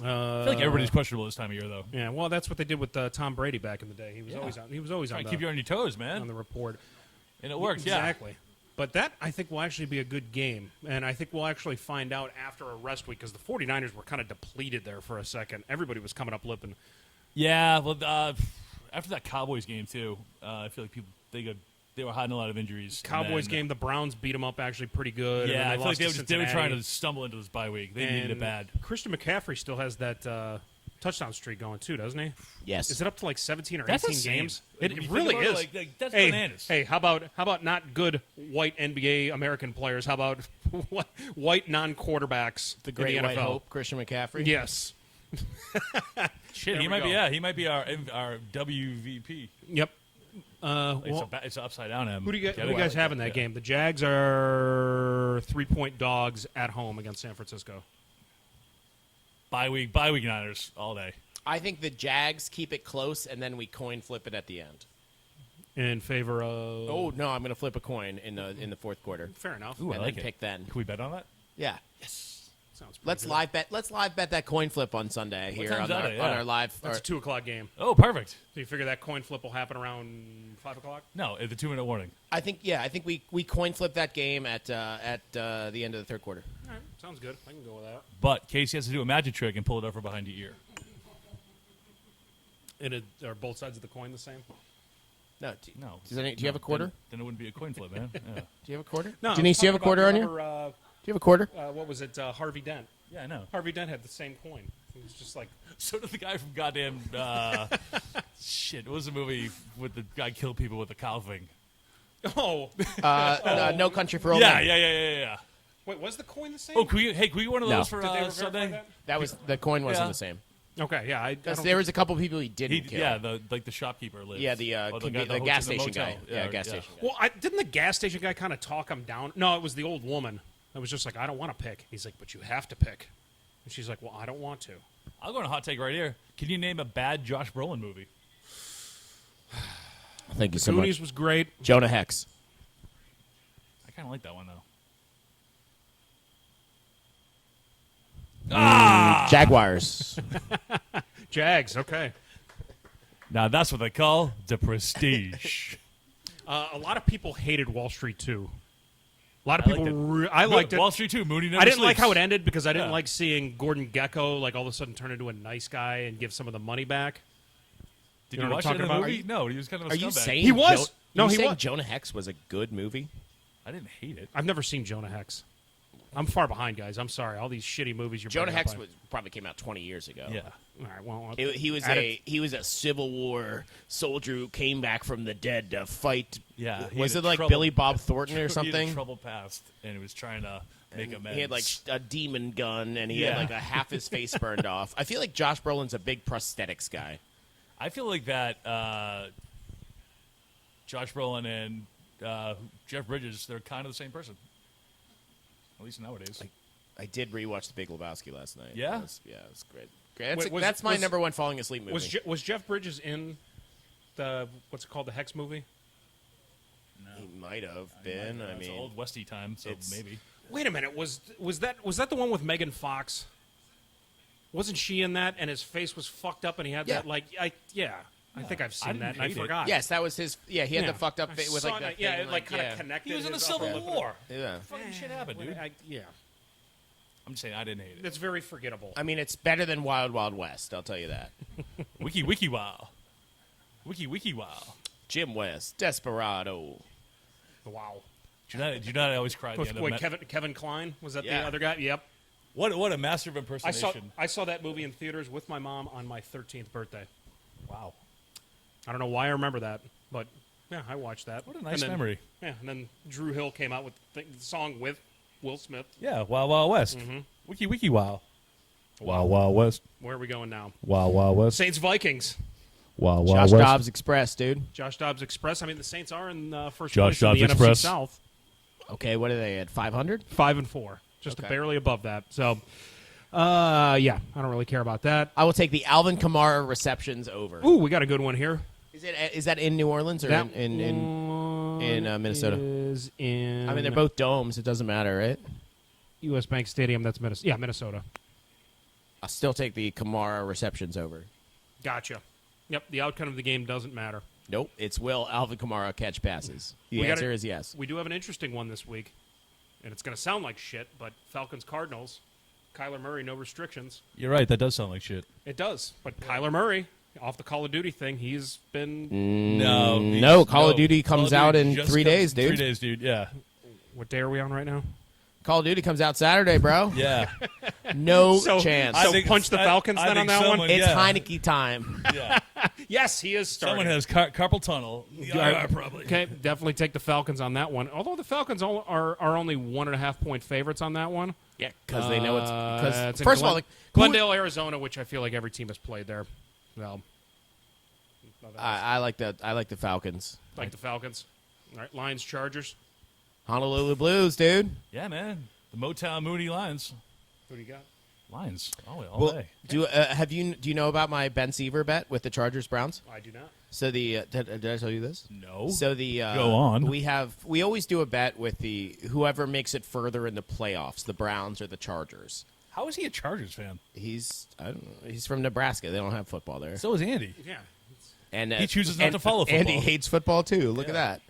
I feel like everybody's questionable this time of year, though. Yeah, well, that's what they did with Tom Brady back in the day. He was always on. He was always Trying on to keep you on your toes, on man. the report. And it works, yeah. Exactly. But that, I think, will actually be a good game. And I think we'll actually find out after a rest week because the 49ers were kind of depleted there for a second. Everybody was coming up lipping. Yeah, well, after that Cowboys game, too, I feel like they were hiding a lot of injuries. Cowboys game, the Browns beat them up actually pretty good. Yeah, and I then feel like they were trying Cincinnati. to stumble into this bye week. They needed it And bad. Christian McCaffrey still has that touchdown streak going, too, doesn't he? Yes. Is it up to like 17 or That's 18 insane. games? Like, It when you really think about is. it, like, that's hey, bananas. Hey, how about not good white NBA American players? How about white non-quarterbacks The great in the white NFL? hope, Christian McCaffrey. Yes. Shit, There he we might go. be. Yeah, he might be our WVP. Yep. It's an upside down M. Who do you Get it? guys have in that game? The Jags are 3-point dogs at home against San Francisco. Bye week Niners all day. I think the Jags keep it close, and then we coin flip it at the end. In favor of. Oh no, I'm going to flip a coin in the fourth quarter. Fair enough. Ooh, I and like then it. pick then. Can we bet on that? Yeah. Sounds pretty Let's good. live bet. Let's live bet that coin flip on Sunday here time's on that our, at? on Yeah. our live. That's or- a 2:00 game. Oh, perfect. So you figure that coin flip will happen around 5 o'clock? No, at the 2-minute warning. I think we coin flip that game at the end of the third quarter. All right. Sounds good. I can go with that. But Casey has to do a magic trick and pull it over behind your ear. Are both sides of the coin the same? No. No. Do you have a quarter? Then it wouldn't be a coin flip, man. Yeah, Do you have a quarter? No. Denise, do you have a quarter on you? Do you have a quarter? What was it? Harvey Dent. yeah I know. Harvey Dent had the same coin. It was just like, So did the guy from goddamn shit. What was the movie with the guy killed people with the cow thing? oh, No Country for Old Yeah, Men. yeah. wait, was the coin the same? Oh, can we get one of No. those for Did they ever verify Sunday? that? That was the coin wasn't Yeah. the same. Okay, yeah. I don't There was a couple people he didn't kill. Yeah, the shopkeeper lived. Yeah, the Or the guy that gas hosts in the station guy. motel. Yeah, gas station guy. Well, didn't the gas station guy kind of talk him down? No, it was the old woman. That was just like, I don't want to pick. He's like, but you have to pick. And she's like, well, I don't want to. I'll go on a hot take right here. Can you name a bad Josh Brolin movie? Thank you so Goonies was great. Jonah Hex. I kind of like that one though. Jaguars. Jags, okay. Now that's what they call the prestige. A lot of people hated Wall Street too. A lot of I people. liked it. I liked it. Wall Street too. Mooney never I didn't like sleeps. how it ended because I didn't Yeah. like seeing Gordon Gekko like all of a sudden turn into a nice guy and give some of the money back. Did You you know watch what it I'm in the talking movie? No, he was kind of a Are you scumbag. saying He was. No, he saying was. Jonah Hex was a good movie? I didn't hate it. I've never seen Jonah Hex. I'm far behind, guys. I'm sorry. All these shitty movies you're Jonah bringing up, Hex probably came out 20 years ago. Yeah. All right, well, He was add he was a Civil War soldier who came back from the dead to fight. Yeah. he Was had it a like trouble- Billy Bob Thornton or He had a something? trouble past, and he was trying to make amends. He had like a demon gun, and he had Yeah. like a half his face burned off. I feel like Josh Brolin's a big prosthetics guy. I feel like that Josh Brolin and Jeff Bridges, they're kind of the same person. At least nowadays. I did rewatch The Big Lebowski last night. Yeah? It was great. That's, Wait, that's my number one falling asleep movie. was Jeff Bridges in the what's it called, the Hex movie? He might have been. I It's mean, old Westy time, so it's- maybe. Wait a minute. Was that the one with Megan Fox? Wasn't she in that? And his face was fucked up, and he had Yeah. that like I think I've seen didn't that, and I hate it. forgot. yes, that was his. Yeah, he had Yeah. the fucked up I face with saw like that. yeah, thing, it like kind of yeah. connected. He was in the his Civil upper lip. War. Yeah. Fucking shit happened, dude. Yeah, I'm just saying, I didn't hate it. that's very forgettable. I mean, it's better than Wild Wild West. I'll tell you that. Wiki wow. Wiki wow. Jim West, Desperado. Wow. Do you not always cry at the With, end of wait, Met- Kevin Klein was that Yeah. the other guy? Yep. What a master of impersonation. I saw that movie in theaters with my mom on my 13th birthday. Wow. I don't know why I remember that, but yeah, I watched that. What a nice And then- memory. Yeah, and then Drew Hill came out with the song with Will Smith. Yeah, Wild Wild West. Mm-hmm. Wiki wow. Wild Wild West. Where are we going now? Wild Wild West. Saints Vikings. Wild Josh Dobbs Express, dude. Josh Dobbs Express. I mean, the Saints are in first Josh place in the Dobbs NFC Express. South, Okay, what are they at? 500? 5-4, just Okay. barely above that. So, yeah, I don't really care about that. I will take the Alvin Kamara receptions over. Ooh, we got a good one here. Is that in New Orleans or That in Minnesota? is in. I mean, they're both domes. It doesn't matter, right? U.S. Bank Stadium. That's Minnesota. Yeah, Minnesota. I'll still take the Kamara receptions over. Gotcha. Yep, the outcome of the game doesn't matter. Nope, it's will Alvin Kamara catch passes. The We answer gotta- is yes. We do have an interesting one this week, and it's going to sound like shit, but Falcons-Cardinals, Kyler Murray, no restrictions. You're right. That does sound like shit. It does, but Kyler Murray, off the Call of Duty thing, he's been... No, Call of Duty comes Call of out Duty in just 3 comes days, in dude. 3 days, dude. Yeah. What day are we on right now? Call of Duty comes out Saturday, bro. Yeah. No So- chance. so punch the Falcons then on that one? someone, It's yeah. Heineke time. Yeah. Yes, he is starting. Someone has carpal tunnel. Yeah, probably. Okay, definitely take the Falcons on that one. Although the Falcons are only 1.5 point favorites on that one. Yeah, because they know it's It's in first of all, like, Glendale, Arizona, which I feel like every team has played there. Well, I like the Falcons. like the Falcons. All right, Lions, Chargers. Honolulu Blues, dude. Yeah, man. The Motown Mooney Lions. Who do you got? Lions. All day. Do you know about my Ben Seaver bet with the Chargers Browns? I do not. So did I tell you this? No. So Go on. We always do a bet with the whoever makes it further in the playoffs, the Browns or the Chargers. How is he a Chargers fan? I don't know. He's from Nebraska. They don't have football there. So is Andy. Yeah. And He chooses not to follow And he football. hates football too. Look at that.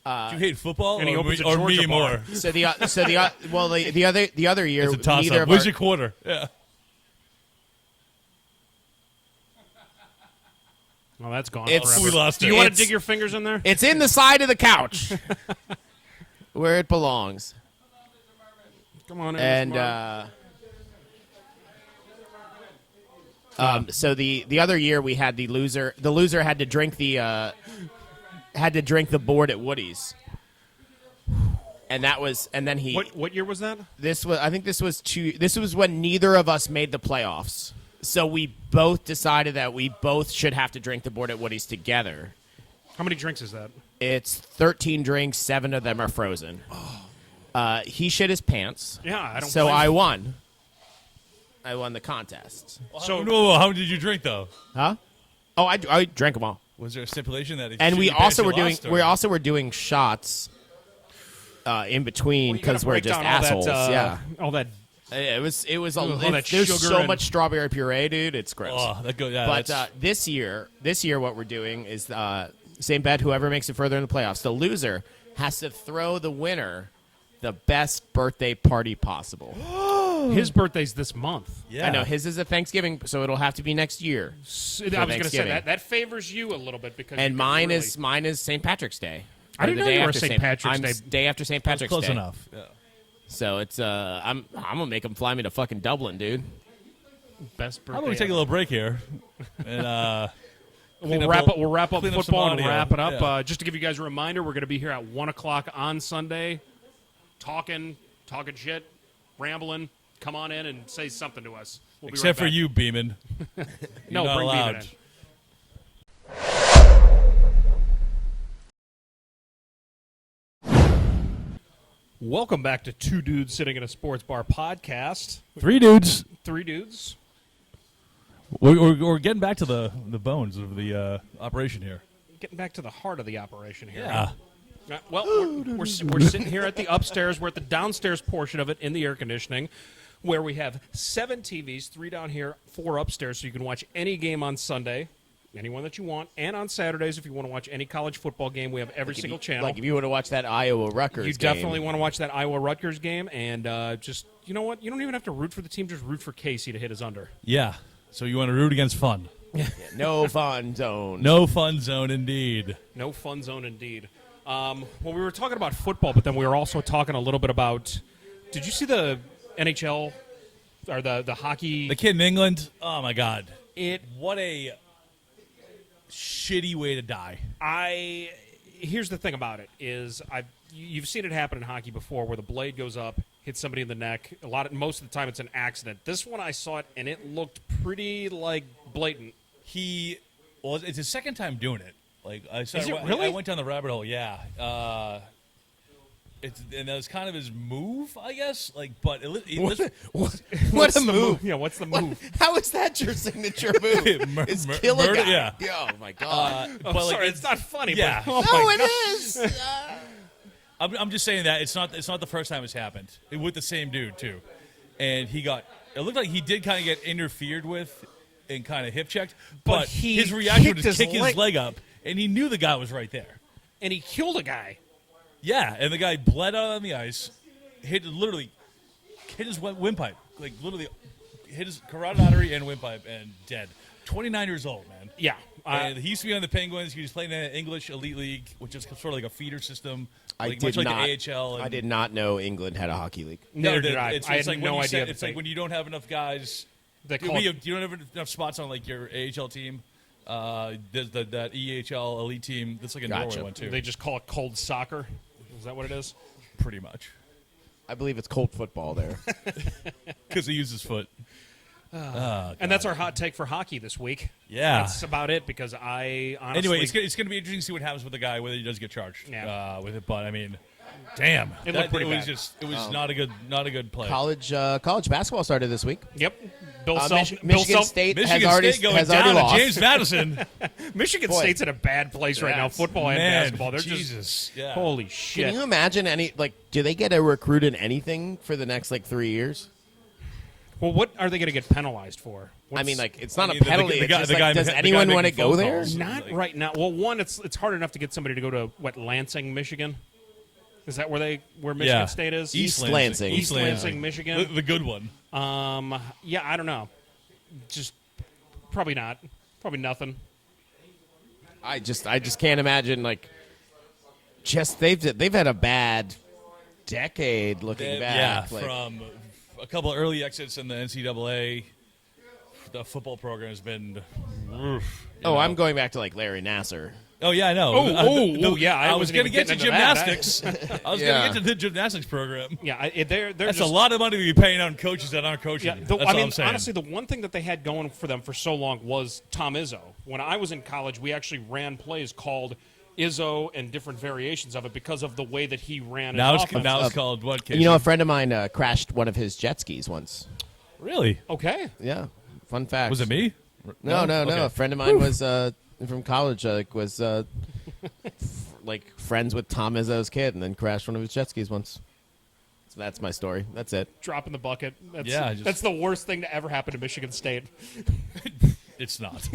Do you hate football And he or opens me, a or Georgia me bar. more? The other year It's a toss neither up. of Where's our, your quarter? Yeah. Well, that's gone It's- forever. We lost Do it. you want to It's- dig your fingers in there? It's in the side of the couch where it belongs. Come on, And so the other year we had the loser. The loser had to drink the board at Woody's, and then he. what year was that? I think this was when neither of us made the playoffs. So we both decided that we both should have to drink the board at Woody's together. How many drinks is that? It's 13 drinks. 7 of them are frozen. He shit his pants. Yeah, I don't. So blame I you. won. I won the contest. So no, how did you drink though? Huh? Oh, I drank them all. Was there a stipulation that? If And you we shit your pants, also you were doing lost, or- we also were doing shots in between you gotta because we're break just down all that, assholes. Yeah, all that. it was all that there's sugar so and- much strawberry puree, dude. It's gross. Oh, that go. Yeah, but that's, this year, what we're doing is same bet. Whoever makes it further in the playoffs, the loser has to throw the winner the best birthday party possible. His birthday's this month. yeah. I know his is a Thanksgiving, so it'll have to be next year. I was going to say Thanksgiving. that favors you a little bit because. And you mine really, is St. Patrick's Day. I didn't Or the know day you were after St. Patrick's I'm Day. Day after St. Patrick's close Day. enough. Yeah. So it's I'm gonna make him fly me to fucking Dublin, dude. best birthday. How about we take a little break here? And We'll wrap up. We'll wrap up clean up some football and audio. wrap it up. Yeah. Just to give you guys a reminder, we're going to be here at 1:00 on Sunday, talking shit, rambling. Come on in and say something to us. We'll be except right for back. you, Beeman. No, not bring allowed. Beeman in. Welcome back to Two Dudes Sitting in a Sports Bar podcast. 3 dudes. 3 dudes. We're getting back to the bones of the operation here. Getting back to the heart of the operation here. Yeah. Well, we're sitting here at the upstairs. We're at the downstairs portion of it in the air conditioning, where we have 7 TVs, 3 down here, 4 upstairs, so you can watch any game on Sunday, anyone that you want, and on Saturdays if you want to watch any college football game. We have every single channel. Like if you want to watch that Iowa Rutgers, You game, definitely want to watch that Iowa Rutgers game, and just you know what? You don't even have to root for the team; just root for Casey to hit his under. Yeah. So you want to root against fun? no fun zone. No fun zone, indeed. No fun zone indeed. Well, we were talking about football, but then we were also talking a little bit about. Did you see the NHL or the hockey? The kid in England. Oh my God. It. What a shitty way to die. Here's the thing about it is you've seen it happen in hockey before where the blade goes up, hits somebody in the neck. Most of the time it's an accident. This one I saw it and it looked pretty like blatant. It's his second time doing it. Like I saw, Is it really? I went down the rabbit hole. Yeah. And that was kind of his move, I guess. Like, but What a move! Yeah, what's the move? How is that your signature move? It's kill a murder, guy. yeah. Oh my God! Sorry, it's not funny. Yeah. But, oh no, my it God. is. I'm just saying that it's not the first time it's happened with the same dude too, and it looked like he did kind of get interfered with and kind of hip checked, but he his reaction was kicked to kick his his leg up, and he knew the guy was right there. And he killed a guy. Yeah, and the guy bled out on the ice, literally hit his windpipe, like literally hit his carotid artery and windpipe, and dead. 29 years old, man. Yeah. And he used to be on the Penguins. He was playing in the English Elite League, which is sort of like a feeder system, much like the AHL. I did not know England had a hockey league. Neither did I. It's I had like no idea. It's like when you don't have enough guys. They You call it- don't have enough spots on like your AHL team. There's that EHL Elite team. That's like a Gotcha. Norway one too. They just call it cold soccer. Is that what it is? Pretty much I believe it's cold football there. because he uses foot. And that's our hot take for hockey this week. Yeah. That's about it because I honestly... Anyway, it's going to be interesting to see what happens with the guy, whether he does get charged with it. But I mean, damn, It looked pretty bad. It was not a good play. College basketball started this week. Yep. Bill Michigan Self. State Michigan has already State going has already down to lost. James Madison. Michigan Boy. State's in a bad place right now, Yes. football and Man, basketball. They're Jesus. just... Yeah. Holy shit. Can you imagine do they get a recruit in anything for the next 3 years? Well, what are they going to get penalized for? I mean, it's not I a mean, the penalty. guy- It's the just guy- does the guy anyone want to making go phone there? calls. Not right now. Well, one, it's hard enough to get somebody to go to Lansing, Michigan. Is that where Michigan State is? East Lansing. East Lansing, Michigan. The good one. Yeah, I don't know. Just probably not. Probably nothing. I just can't imagine they've had a bad decade looking back. From a couple of early exits in the NCAA, the football program has been. I'm going back to Larry Nasser. Oh yeah, I know. Yeah. I was going to get to gymnastics. I was going to get to the gymnastics program. Yeah, they're That's just, a lot of money to be paying on coaches that aren't coaching. Yeah, That's all I'm saying. honestly, the one thing that they had going for them for so long was Tom Izzo. When I was in college, we actually ran plays called Izzo and different variations of it because of the way that he ran. now his it's offense. called what? Casey? You know, a friend of mine crashed one of his jet skis once. Really? Okay. Yeah, fun fact. Was it me? No. Okay. A friend of mine was from college. Was friends with Tom Izzo's kid, and then crashed one of his jet skis once. So that's my story. That's it. Drop in the bucket. That's, Yeah, that's the worst thing to ever happen to Michigan State. It's not.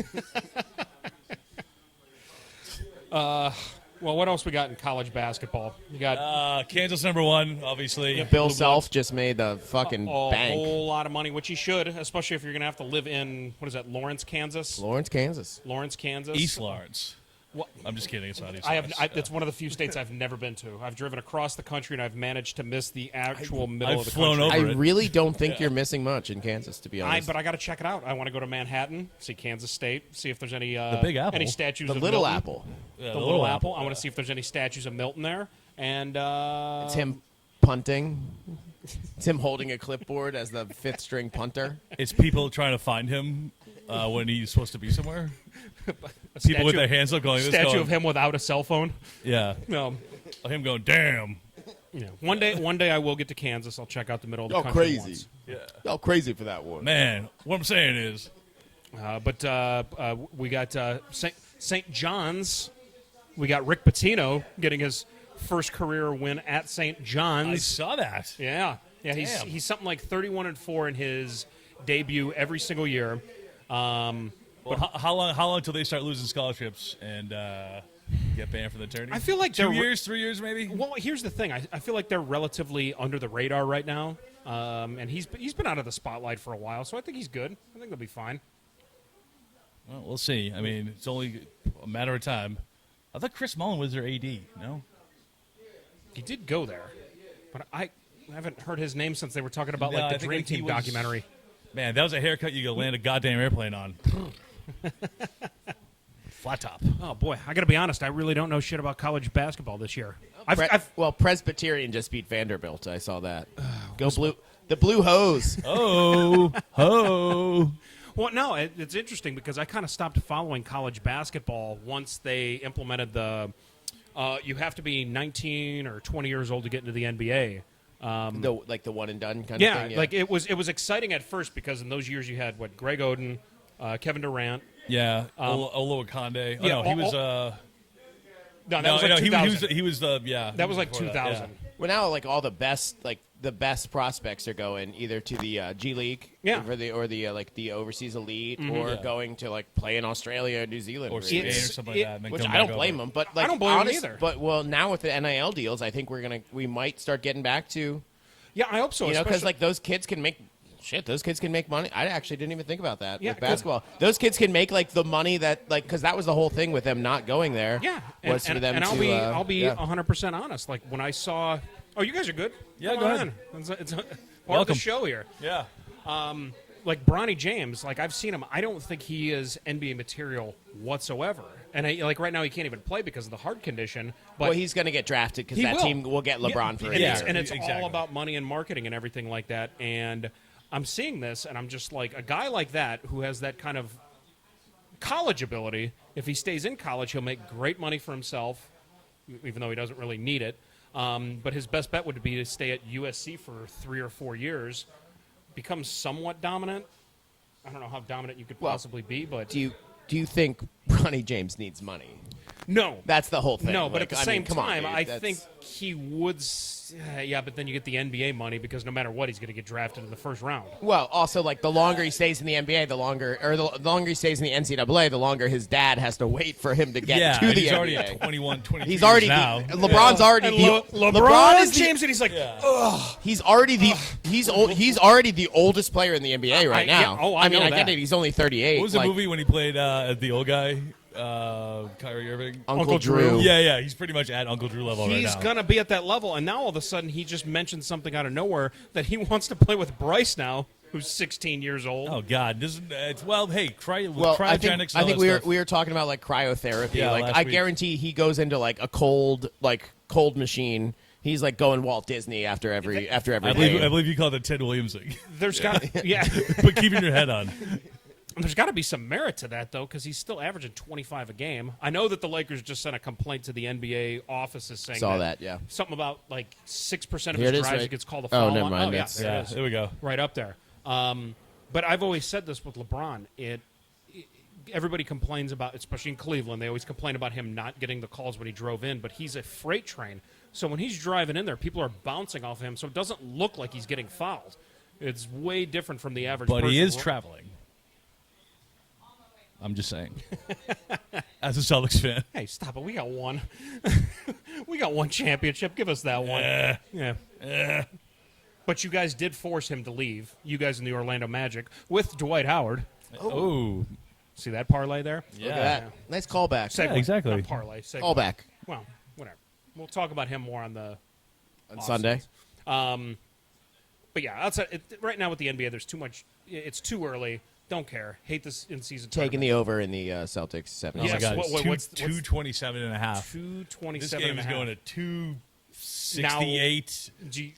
Well, what else we got in college basketball? You got Kansas #1, obviously. Bill Self just made the fucking a bank. whole lot of money, which he should, especially if you're going to have to live in, what is that, Lawrence, Kansas? Lawrence, Kansas. Lawrence, Kansas. East Lawrence. What? I'm just kidding. It's not East I Lawrence. have. It's one of the few states I've never been to. I've driven across the country and I've managed to miss the actual middle I've of the flown country. over I it. really don't think you're missing much in Kansas, to be honest. But I got to check it out. I want to go to Manhattan, see Kansas State, see if there's any Big Apple. any statues. the of Little Milton. Apple. Yeah, The Little Apple. I want to see if there's any statues of Milton there. And It's him punting. It's him holding a clipboard as the fifth string punter. It's people trying to find him when he's supposed to be somewhere. a People with their hands up going. statue this going, of him without a cell phone. Yeah. No. Him going, damn. Yeah. One day I will get to Kansas. I'll check out the middle of the country once. Y'all crazy for that one. Man, what I'm saying is. But we got St. John's. We got Rick Pitino getting his first career win at St. I John's. saw that. Yeah. Damn. He's something like 31-4 in his debut every single year. Well, how long till they start losing scholarships and get banned from the tourney? I feel like 2 they're years, 3 years, maybe. Well, here's the thing. I feel like they're relatively under the radar right now, and he's been out of the spotlight for a while, so I think he's good. I think they'll be fine. Well, we'll see. I mean, it's only a matter of time. I thought Chris Mullen was their AD. No. He did go there, but I haven't heard his name since they were talking about No, I like the think Dream he Team was- documentary. Man, that was a haircut you could land a goddamn airplane on. Flat top. Oh boy, I got to be honest. I really don't know shit about college basketball this year. Well, Presbyterian just beat Vanderbilt. I saw that. Go blue. The Blue Hose. Oh, ho. Well, no, it's interesting because I kind of stopped following college basketball once they implemented the you have to be 19 or 20 years old to get into the NBA. The one and done kind Yeah, of thing. Yeah, like it was exciting at first because in those years you had Greg Oden, Kevin Durant. Yeah, Olo Akande. Oh, yeah, no, he was No, that was like 2000. he was the That was like before 2000. That, Well, now like all the best prospects are going either to the G League, Yeah. or the like the overseas elite, or Yeah. going to like play in Australia, New Zealand, or really. Spain or It's- something like that. and then Which come I don't back blame over. them, but like I don't blame 'em honest, either. But well, now with the NIL deals, I think we might start getting back to Yeah, I hope so. because especially- like those kids can make. Shit, those kids can make money. I actually didn't even think about that Yeah, with 'cause- basketball. Those kids can make like the money that like because that was the whole thing with them not going there. Yeah, was for them and to. I'll be yeah. 100% honest. Like when I saw, oh, you guys are good. Yeah, Come go on ahead. in. It's part of Welcome. the show here. Yeah. Like Bronny James, like I've seen him. I don't think he is NBA material whatsoever. And like right now, he can't even play because of the heart condition. But Well, he's going to get drafted because he that will. team will get LeBron for a and year. it's, and it's Exactly. all about money and marketing and everything like that. And I'm seeing this, and I'm just like a guy like that who has that kind of college ability. If he stays in college, he'll make great money for himself, even though he doesn't really need it. But his best bet would be to stay at USC for 3 or 4 years, become somewhat dominant. I don't know how dominant you could possibly be, but Do you think Bronny James needs money? no. That's the whole thing. No, but Like, at the I same mean, come on, time, dude, I that's- think he would. Yeah, but then you get the NBA money because no matter what, he's going to get drafted in the first round. Well, also like the longer he stays in the NBA, the longer he stays in the NCAA, the longer his dad has to wait for him to get Yeah, to and the he's NBA. already at 21, 22 He's already years now. LeBron's already And LeBron is James, and he's like, he's already the he's already the oldest player in the NBA right yeah, now. oh, I mean, know I get that. it. He's only 38. What was the movie when he played the old guy, Kyrie Irving? Uncle Drew? Drew. Yeah, he's pretty much at Uncle Drew level right he's now. going to be at that level. And now all of a sudden, he just mentioned something out of nowhere that he wants to play with Bryce now, who's 16 years old. Oh God, this is it's well. Hey, Well, I cryogenics. think, and I all think that we stuff. were talking about like cryotherapy. Yeah, like last I week. guarantee he goes into like a cold machine. He's like going Walt Disney after every I game. believe you called it Ted Williams thing, There's got yeah. but keeping your head on. There's got to be some merit to that, though, because he's still averaging 25 a game. I know that the Lakers just sent a complaint to the NBA offices saying Saw that, yeah. something about like 6% of Here it his is, drives right? he gets called a Oh, foul. never on. mind, Oh, yeah, that's- there it Yeah, is. there we go. Right up there. But I've always said this with LeBron. Everybody complains about, especially in Cleveland, they always complain about him not getting the calls when he drove in, but he's a freight train. So when he's driving in there, people are bouncing off him, so it doesn't look like he's getting fouled. It's way different from the average But person. he is traveling. I'm just saying. As a Celtics fan. Hey, stop it. We got one. We got one championship. Give us that one. Yeah. But you guys did force him to leave. You guys in the Orlando Magic with Dwight Howard. Oh, See that parlay there? yeah. Look at that. Nice callback. Segue. exactly. Not parlay. Segue. Callback Well, whatever. We'll talk about him more on the on off Sunday. seasons. But yeah, outside right now with the NBA, there's too much. It's too early. Don't care.Ate this in season. Taking the over in the Celtics 7. Oh Yes, my God, what- it's what's- 227 and a half. 227. This game is going to 268,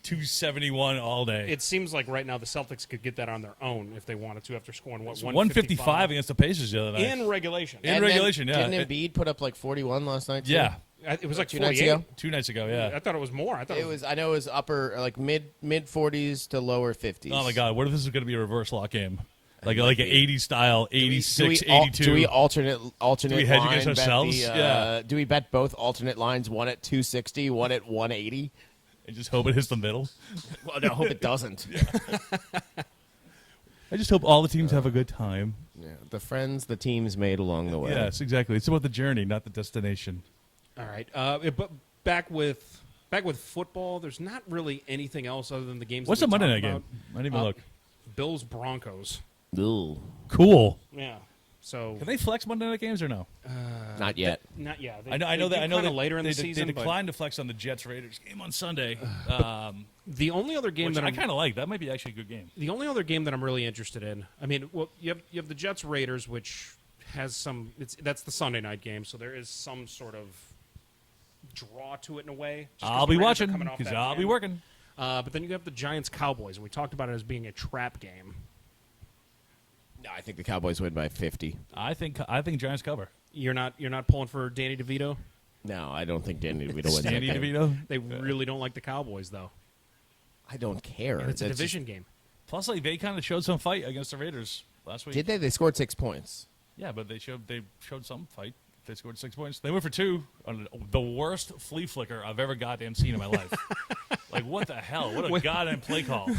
271 all day. It seems like right now the Celtics could get that on their own if they wanted to after scoring what 155 against the Pacers the other night. in regulation. In regulation, yeah. Didn't Embiid put up like 41 last night? Too? Yeah, It was like 2 nights 48. ago. 2 nights ago, yeah. I thought it was more. I thought It was. I know it was upper like mid 40s to lower 50s. Oh my God, what if this is going to be a reverse lock game? Like an 80s style, Do we- 86, do we al- 82. Do we alternate Do we hedge line against bet ourselves? the, Yeah. Do we bet both alternate lines? One at 260, one at 180. I just hope it hits the middle. Well, no, I hope it doesn't. I just hope all the teams have a good time. Yeah, the friends the teams made along the way. Yes, exactly. It's about the journey, not the destination. all right. But back with football, there's not really anything else other than the games. What's that the we Monday talked night about. game? I didn't even look. Bills Broncos. Ooh, Cool. Yeah. So Can they flex Monday night games or no? not yet. not yet. I know that. I know that later in they, the season. They but declined to flex on the Jets Raiders game on Sunday. the only other game Which that I I'm kind of like. That might be actually a good game. the only other game that I'm really interested in. I mean, well, you have the Jets Raiders, which has some. That's the Sunday night game, so there is some sort of draw to it in a way. just 'cause I'll the be Raiders are watching coming off because that I'll be win. working. But then you have the Giants Cowboys, and we talked about it as being a trap game. No, I think the Cowboys win by 50. I think Giants cover. You're not pulling for Danny DeVito. No, I don't think Danny DeVito wins that Danny game. DeVito. They really don't like the Cowboys, though. I don't care. And it's a That's division game. Plus, like they kind of showed some fight against the Raiders last week. Did they? They scored 6 points. Yeah, but they showed some fight. They scored 6 points. They went for 2 on the worst flea flicker I've ever goddamn seen in my life. Like, what the hell? What a goddamn play call.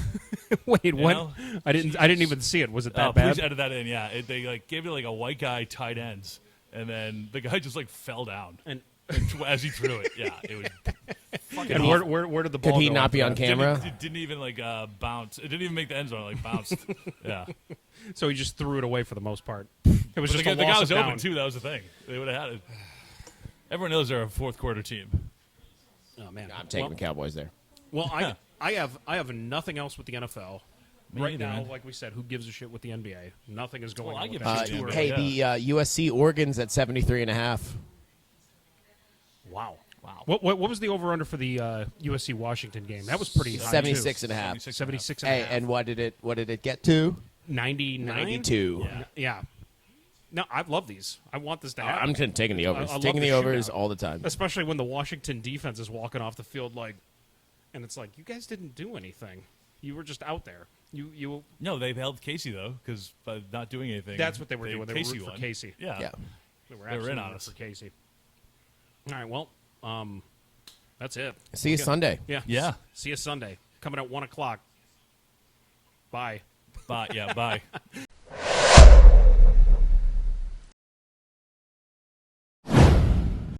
Wait, what? know? I didn't even see it. Was it that Please bad? edit that in. Yeah, they like gave it like a white guy tight ends, and then the guy just like fell down And as he threw it. Yeah, it was. Fucking and awful. where did the ball Could he go not after be on that? camera? It didn't even like bounce. It didn't even make the end zone. It like bounced. Yeah. So he just threw it away for the most part. It was just the a guy loss was of open down. too. That was the thing. They would have had it. Everyone knows they're a fourth quarter team. Oh man, I'm taking the Cowboys there. Well, I have nothing else with the NFL. Me Right neither, now, man. like we said, who gives a shit with the NBA? Nothing is going Well, I on. give with a that. shit It's too too early. early. Hey, the USC Oregon's at 73.5. Wow. Wow. What was the over under for the USC Washington game? That was pretty high. 76.5. 76 Hey, and what did it get to? 99? 92. Yeah. No, I love these. I want this to happen. I'm taking the overs. I love Taking the the overs shootout. all the time. Especially when the Washington defense is walking off the field and it's like, you guys didn't do anything. You were just out there. You. No, they held Casey though, because by not doing anything, That's what they were doing. They were Casey rooting for won. Casey. Yeah. Yeah. They were They were absolutely in on rooting us. for Casey. All right, well, that's it. See you Sunday. Yeah. Yeah. See you Sunday. Coming at 1:00. Bye. Bye. Yeah. Bye.